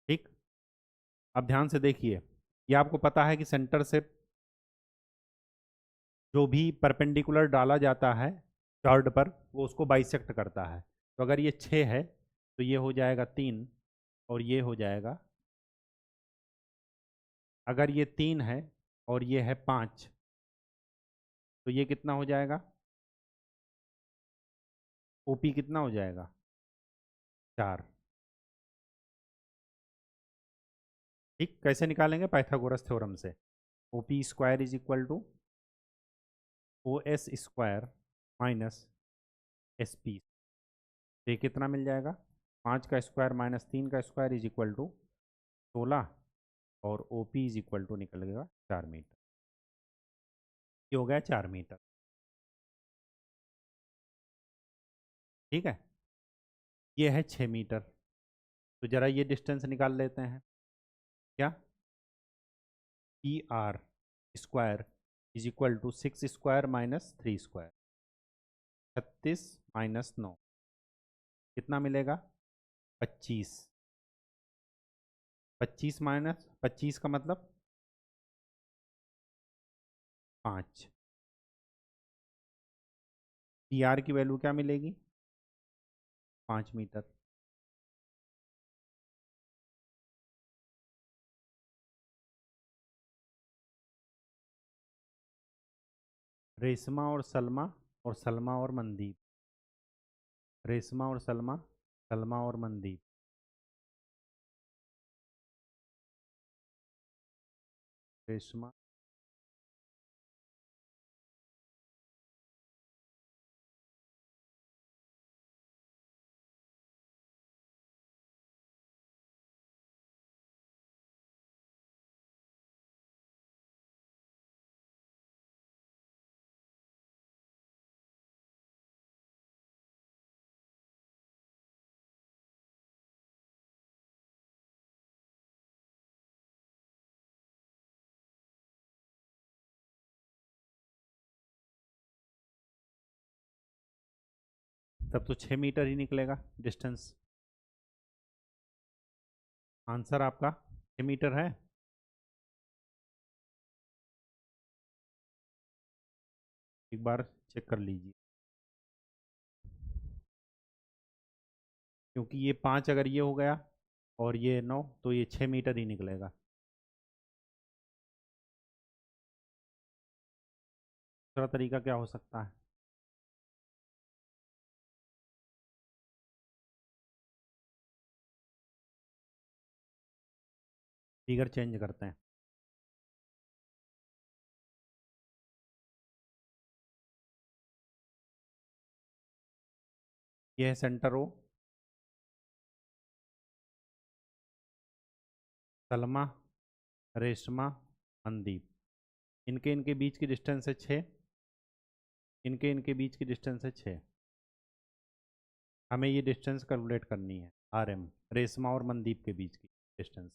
ठीक। अब ध्यान से देखिए, ये आपको पता है कि सेंटर से जो भी परपेंडिकुलर डाला जाता है चार्ट पर वो उसको बाइसेक्ट करता है। तो अगर ये 6 है तो ये हो जाएगा 3 और ये हो जाएगा, अगर ये 3 है और ये है 5 तो ये कितना हो जाएगा, ओपी कितना हो जाएगा, 4। ठीक, कैसे निकालेंगे, पाइथागोरस थ्योरम से। O P square is equal to O S square minus S P, ये कितना मिल जाएगा, 5 का स्क्वायर माइनस 3 का स्क्वायर इज इक्वल टू 16, और O P is equal to निकल गया 4 मीटर। ये हो गया 4 मीटर, ठीक है। ये है 6 मीटर, तो जरा ये डिस्टेंस निकाल लेते हैं। क्या, P R square is equal to 6 square minus 3 square, 36 माइनस 9 कितना मिलेगा, 25। 25 माइनस 25 का मतलब 5। पी आर की वैल्यू क्या मिलेगी, 5 मीटर। रेशमा और सलमा, और सलमा और मनदीप। रेशमा और सलमा, सलमा और मनदीप। रेशमा, तब तो 6 मीटर ही निकलेगा डिस्टेंस। आंसर आपका 6 मीटर है। एक बार चेक कर लीजिए, क्योंकि ये 5 अगर ये हो गया और ये 9, तो ये 6 मीटर ही निकलेगा। दूसरा तरीका क्या हो सकता है? फिगर चेंज करते हैं। ये है सेंटर ओ, सलमा, रेशमा, मनदीप। इनके इनके बीच की डिस्टेंस है 6। इनके इनके बीच की डिस्टेंस है 6। हमें ये डिस्टेंस कैलकुलेट करनी है, RM, रेशमा और मनदीप के बीच की डिस्टेंस।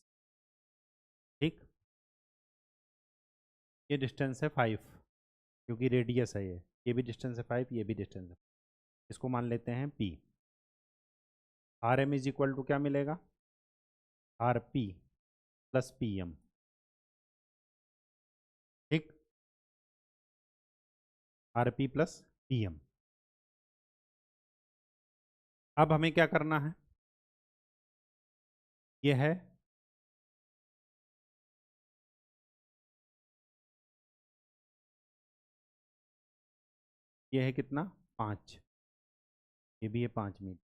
ठीक, ये डिस्टेंस है 5, क्योंकि रेडियस है ये भी डिस्टेंस है 5, ये भी डिस्टेंस है। इसको मान लेते हैं P। RM is equal to क्या मिलेगा? RP plus PM। ठीक, RP प्लस PM। अब हमें क्या करना है? ये है ये है कितना? 5। ये भी है 5 मीटर।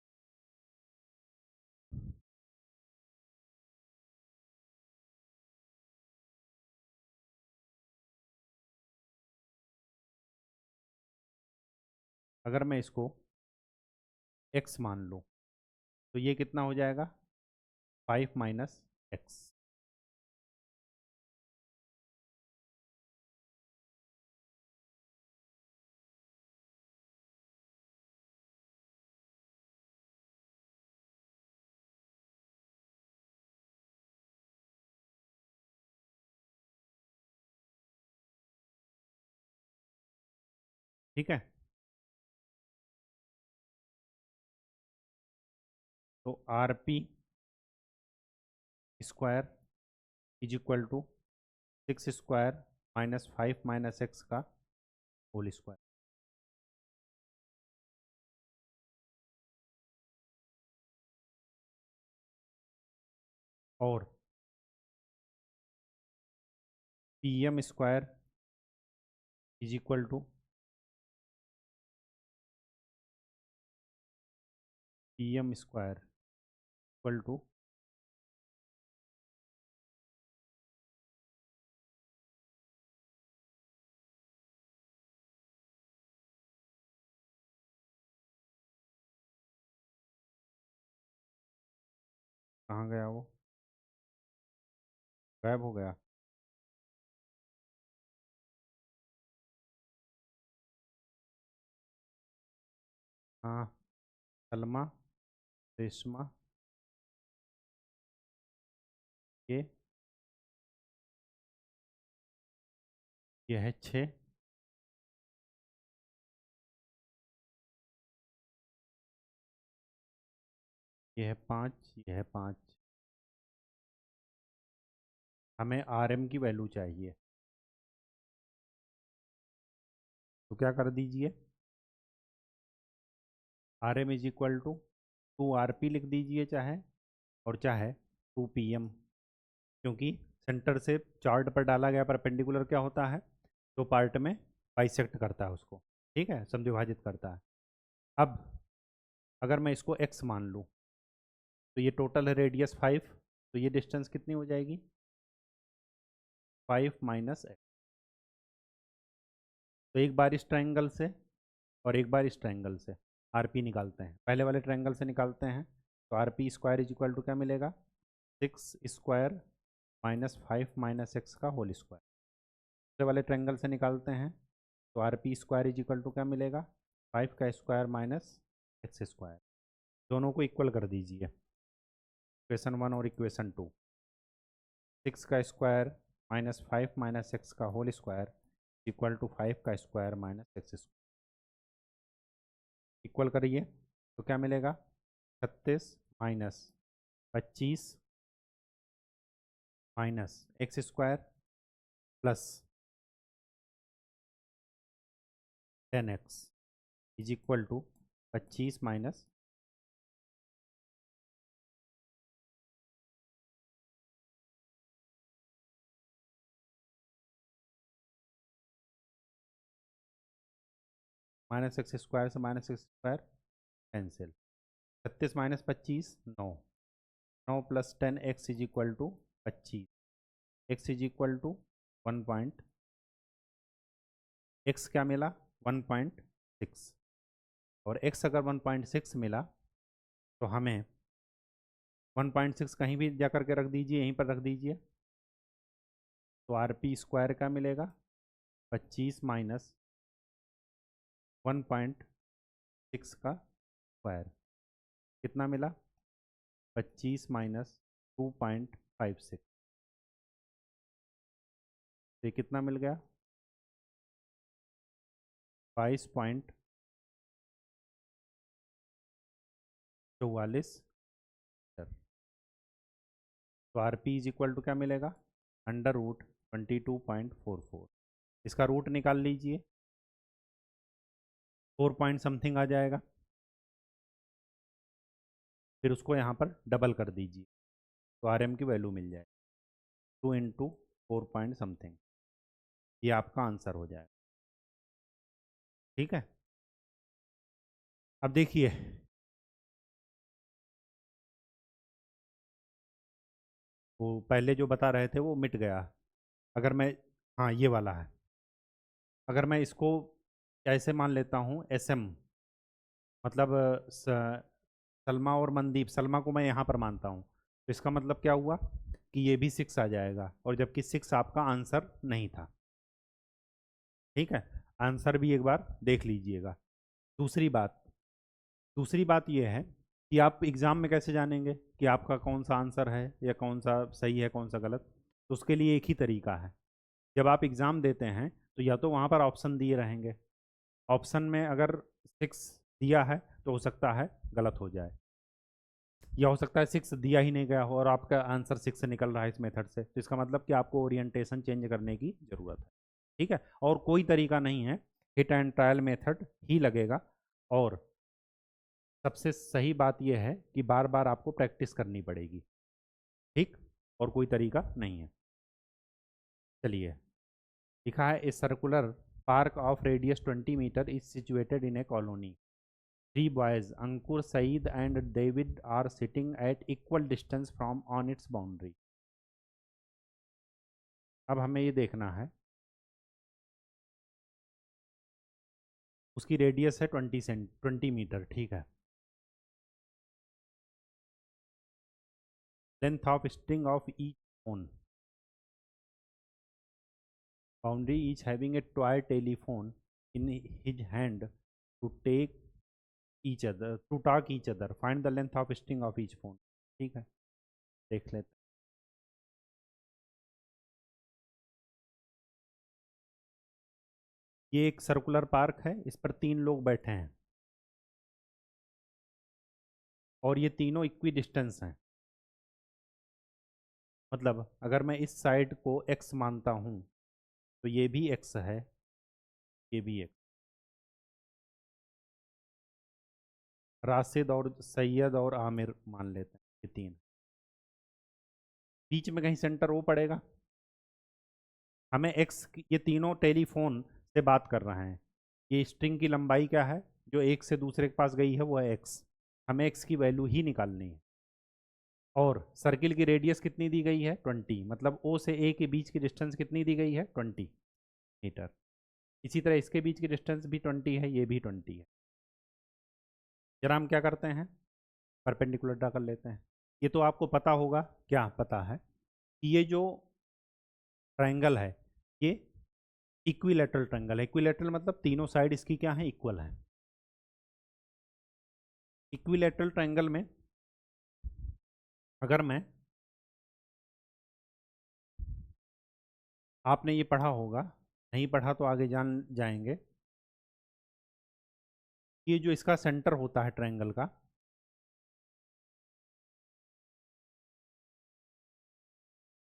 अगर मैं इसको x मान लूँ, तो ये कितना हो जाएगा? 5 माइनस एक्स। ठीक है, तो RP square is equal to 6 square minus 5 minus x का होल स्क्वायर। और PM square is equal to PM square equal to कहाँ गया वो? गायब हो गया। हाँ, सलमा, रेशमा, ये ये है 6, ये है 5, ये है 5। हमें RM की वैल्यू चाहिए, तो क्या कर दीजिए? RM is equal to 2 RP लिख दीजिए चाहे, और चाहे 2 PM, क्योंकि सेंटर से चार्ट पर डाला गया परपेंडिकुलर क्या होता है, 2 पार्ट में बाइसेक्ट करता है उसको, ठीक है, समद्विभाजित करता है। अब अगर मैं इसको x मान लूँ तो ये टोटल है रेडियस 5, तो ये डिस्टेंस कितनी हो जाएगी, 5 माइनस x। तो एक बार इस ट्रायंगल से और एक बार इस ट्रायंगल से RP निकालते हैं, पहले वाले ट्रायंगल से निकालते हैं, तो RP square is equal to क्या मिलेगा, 6 स्क्वायर माइनस 5 माइनस एक्स का होल स्क्वायर। दूसरे वाले ट्रायंगल से निकालते हैं, तो RP square is equal to क्या मिलेगा, 5 का स्क्वायर माइनस एक्स स्क्वायर। दोनों को इक्वल कर दीजिए, इक्वेशन 1 और इक्वेशन 2। 6 का स्क्वायर माइनस 5 माइनस एक्स का होल स्क्वायर इक्वल टू 5 का square minus x square. Equal करिए तो क्या मिलेगा, 36 minus 25 minus x square plus 10x is equal to 25 minus minus x square से minus x square cancel. 36 minus 25 9, 9 plus 10x is equal to 25, x is equal to 1 point, x क्या मिला 1.6, और x अगर 1.6 मिला तो हमें 1.6 कहीं भी जा करके रख दीजिए, यहीं पर रख दीजिए, तो RP स्क्वायर का मिलेगा 25 माइनस 1.6 का स्क्वायर, कितना मिला 25 माइनस 2.56, तो ये कितना मिल गया 22.44। तो RP इज इक्वल टू क्या मिलेगा, अंडर रूट 22.44। इसका रूट निकाल लीजिए, 4 पॉइंट समथिंग आ जाएगा, फिर उसको यहाँ पर डबल कर दीजिए तो RM की वैल्यू मिल जाएगी 2 इंटू 4 पॉइंट समथिंग, ये आपका आंसर हो जाएगा। ठीक है, अब देखिए वो पहले जो बता रहे थे वो मिट गया। अगर मैं, हाँ ये वाला है, अगर मैं इसको ऐसे मान लेता हूँ SM, मतलब सलमा और मनदीप, सलमा को मैं यहाँ पर मानता हूँ, तो इसका मतलब क्या हुआ कि ये भी 6 आ जाएगा, और जबकि 6 आपका आंसर नहीं था। ठीक है, आंसर भी एक बार देख लीजिएगा। दूसरी बात ये है कि आप एग्ज़ाम में कैसे जानेंगे कि आपका कौन सा आंसर है या कौन सा सही है कौन सा गलत। तो उसके लिए एक ही तरीका है, जब आप एग्ज़ाम देते हैं तो या तो वहाँ पर ऑप्शन दिए रहेंगे, ऑप्शन में अगर 6 दिया है तो हो सकता है गलत हो जाए, या हो सकता है 6 दिया ही नहीं गया हो और आपका आंसर 6 से निकल रहा है इस मेथड से, तो इसका मतलब कि आपको ओरिएंटेशन चेंज करने की ज़रूरत है। ठीक है, और कोई तरीका नहीं है, हिट एंड ट्रायल मेथड ही लगेगा। और सबसे सही बात यह है कि बार बार आपको प्रैक्टिस करनी पड़ेगी, ठीक, और कोई तरीका नहीं है। चलिए, लिखा है a circular park of radius 20 metre is situated in a colony. 3 boys, Ankur, Saeed and David are sitting at equal distance from on its boundary. अब हमें ये देखना है, उसकी रेडियस है 20 मीटर, ठीक है। Length of string of each phone boundary, each having a toy telephone in his hand to take each other to talk each other, find the length of string of each phone। ठीक है, देख लेते। ये एक circular park है, इस पर 3 लोग बैठे हैं और ये तीनों इक्वी डिस्टेंस हैं। मतलब अगर मैं इस साइड को x मानता हूँ तो ये भी x है, ये भी x। राशिद और सैयद और आमिर मान लेते हैं, ये 3। बीच में कहीं सेंटर वो पड़ेगा। हमें एक्स, ये तीनों टेलीफोन से बात कर रहे हैं। ये स्ट्रिंग की लंबाई क्या है जो एक से दूसरे के पास गई है, वो है एक्स। हमें एक्स की वैल्यू ही निकालनी है। और सर्किल की रेडियस कितनी दी गई है, 20। मतलब ओ से ए के बीच की डिस्टेंस कितनी दी गई है, 20 मीटर। इसी तरह इसके बीच की डिस्टेंस भी 20 है, ये भी 20 है। जरा हम क्या करते हैं, परपेंडिकुलर ड्रा कर लेते हैं। ये तो आपको पता होगा, क्या पता है कि ये जो ट्रायंगल है ये इक्विलेटरल ट्रायंगल है। इक्विलेटरल मतलब तीनों साइड इसकी क्या है, इक्वल है। इक्विलेटरल ट्रायंगल में अगर मैं, आपने ये पढ़ा होगा, नहीं पढ़ा तो आगे जान जाएंगे। ये जो इसका सेंटर होता है ट्रायंगल का,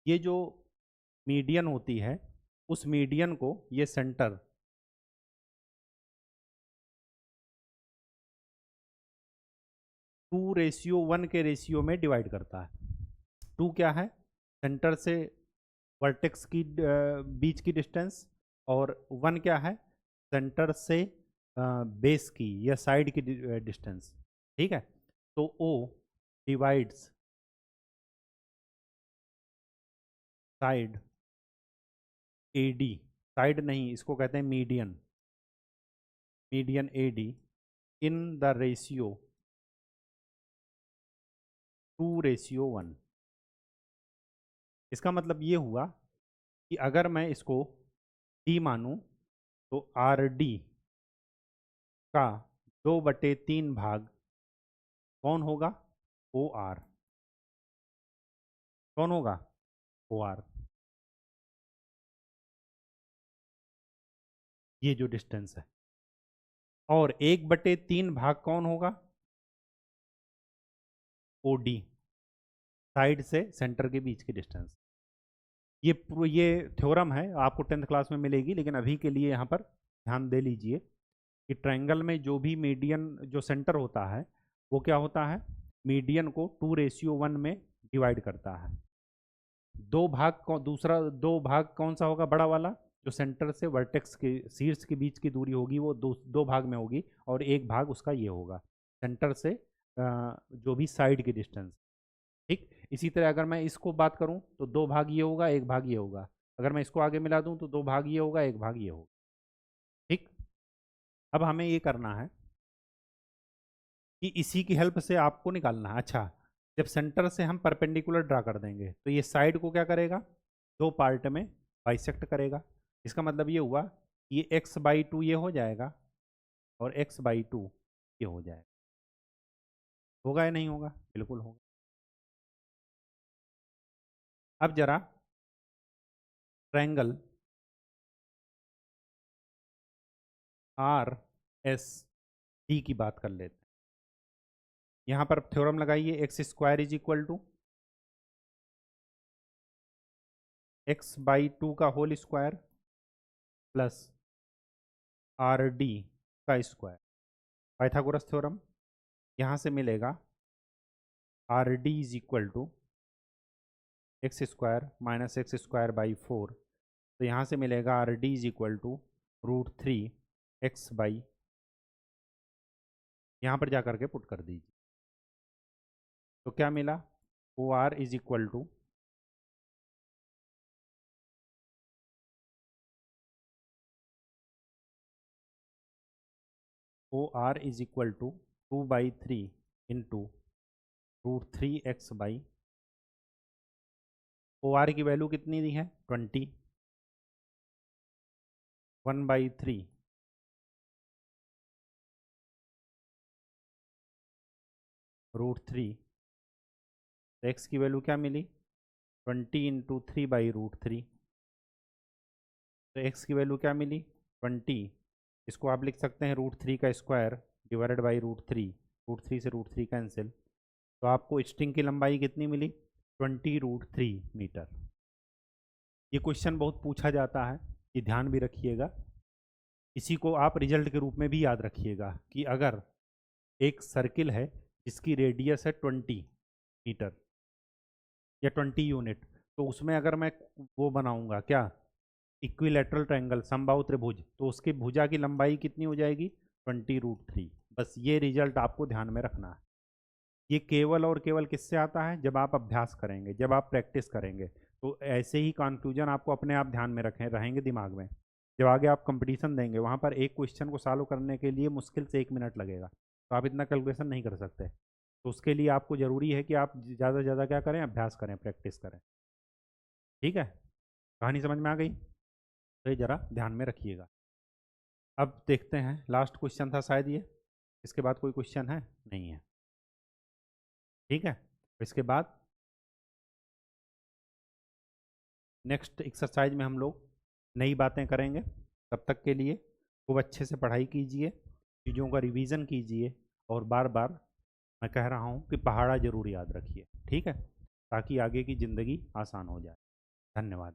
ये जो मीडियन होती है, उस मीडियन को ये सेंटर 2:1 के रेशियो में डिवाइड करता है। 2 क्या है, सेंटर से वर्टेक्स की बीच की डिस्टेंस, और 1 क्या है, सेंटर से बेस की या साइड की डिस्टेंस। ठीक है, तो O divides side AD, side नहीं, इसको कहते हैं median, median AD in the ratio 2:1। इसका मतलब ये हुआ कि अगर मैं इसको D मानूं तो RD का 2/3 भाग कौन होगा, OR। कौन होगा, OR। ये जो डिस्टेंस है, और 1/3 भाग कौन होगा, OD, साइड से सेंटर के बीच की डिस्टेंस। ये थ्योरम है, आपको 10th क्लास में मिलेगी, लेकिन अभी के लिए यहाँ पर ध्यान दे लीजिए कि ट्रायंगल में जो भी मीडियन जो सेंटर होता है, वो क्या होता है, मीडियन को 2:1 में डिवाइड करता है। दूसरा दो भाग कौन सा होगा, बड़ा वाला, जो सेंटर से वर्टेक्स के शीर्ष के बीच की दूरी होगी, वो दो भाग में होगी, और एक भाग उसका ये होगा, सेंटर से जो भी साइड की डिस्टेंस। ठीक, इसी तरह अगर मैं इसको बात करूं तो 2 भाग ये होगा, एक भाग ये होगा। अगर मैं इसको आगे मिला दूं तो 2 भाग ये होगा, एक भाग ये होगा। ठीक, अब हमें ये करना है कि इसी की हेल्प से आपको निकालना है। अच्छा, जब सेंटर से हम परपेंडिकुलर ड्रा कर देंगे तो ये साइड को क्या करेगा, 2 पार्ट में बाइसेक्ट करेगा। इसका मतलब ये हुआ कि ये x/2 ये हो जाएगा, और x/2 ये हो जाएगा। होगा या नहीं होगा, बिल्कुल होगा। अब जरा ट्रायंगल RST की बात कर लेते हैं। यहाँ पर थ्योरम लगाइए, x² is equal to x/2 का होल स्क्वायर प्लस RD का स्क्वायर, पाइथागोरस थ्योरम। यहाँ से मिलेगा RD is equal to x² minus x²/4। तो यहाँ से मिलेगा RD is equal to √3 x/, यहाँ पर जा करके पुट कर दीजिए तो क्या मिला, OR is equal to OR is equal to 2/3 into √3 x/। OR की वैल्यू कितनी दी है, 20, 1/3 √3। तो x की वैल्यू क्या मिली, 20 इंटू 3/√3। तो x की वैल्यू क्या मिली, 20। इसको आप लिख सकते हैं √3 का स्क्वायर डिवाइडेड बाई √3, √3 से √3 कैंसिल। तो आपको स्ट्रिंग की लंबाई कितनी मिली, 20√3 मीटर। ये क्वेश्चन बहुत पूछा जाता है, ये ध्यान भी रखिएगा। इसी को आप रिजल्ट के रूप में भी याद रखिएगा कि अगर एक सर्किल है जिसकी रेडियस है 20 मीटर या 20 यूनिट, तो उसमें अगर मैं वो बनाऊंगा क्या, इक्विलेटरल ट्रायंगल, समबाहु त्रिभुज, तो उसकी भुजा की लंबाई कितनी हो जाएगी, 20√3। बस ये रिजल्ट आपको ध्यान में रखना है। ये केवल और केवल किससे आता है, जब आप अभ्यास करेंगे, जब आप प्रैक्टिस करेंगे। तो ऐसे ही कॉन्फ्यूजन आपको अपने आप ध्यान में रखें रहेंगे दिमाग में। जब आगे आप कंपटीशन देंगे, वहाँ पर एक क्वेश्चन को सॉल्व करने के लिए मुश्किल से 1 मिनट लगेगा, तो आप इतना कैलकुलेशन नहीं कर सकते। तो उसके लिए आपको ज़रूरी है कि आप ज़्यादा से ज़्यादा क्या करें, अभ्यास करें, प्रैक्टिस करें। ठीक है, कहानी समझ में आ गई, तो ये ज़रा ध्यान में रखिएगा। अब देखते हैं, लास्ट क्वेश्चन था शायद ये, इसके बाद कोई क्वेश्चन है नहीं है। ठीक है, इसके बाद नेक्स्ट एक्सरसाइज में हम लोग नई बातें करेंगे। तब तक के लिए खूब अच्छे से पढ़ाई कीजिए, चीज़ों का रिवीजन कीजिए, और बार बार मैं कह रहा हूँ कि पहाड़ा ज़रूर याद रखिए। ठीक है, ताकि आगे की ज़िंदगी आसान हो जाए। धन्यवाद।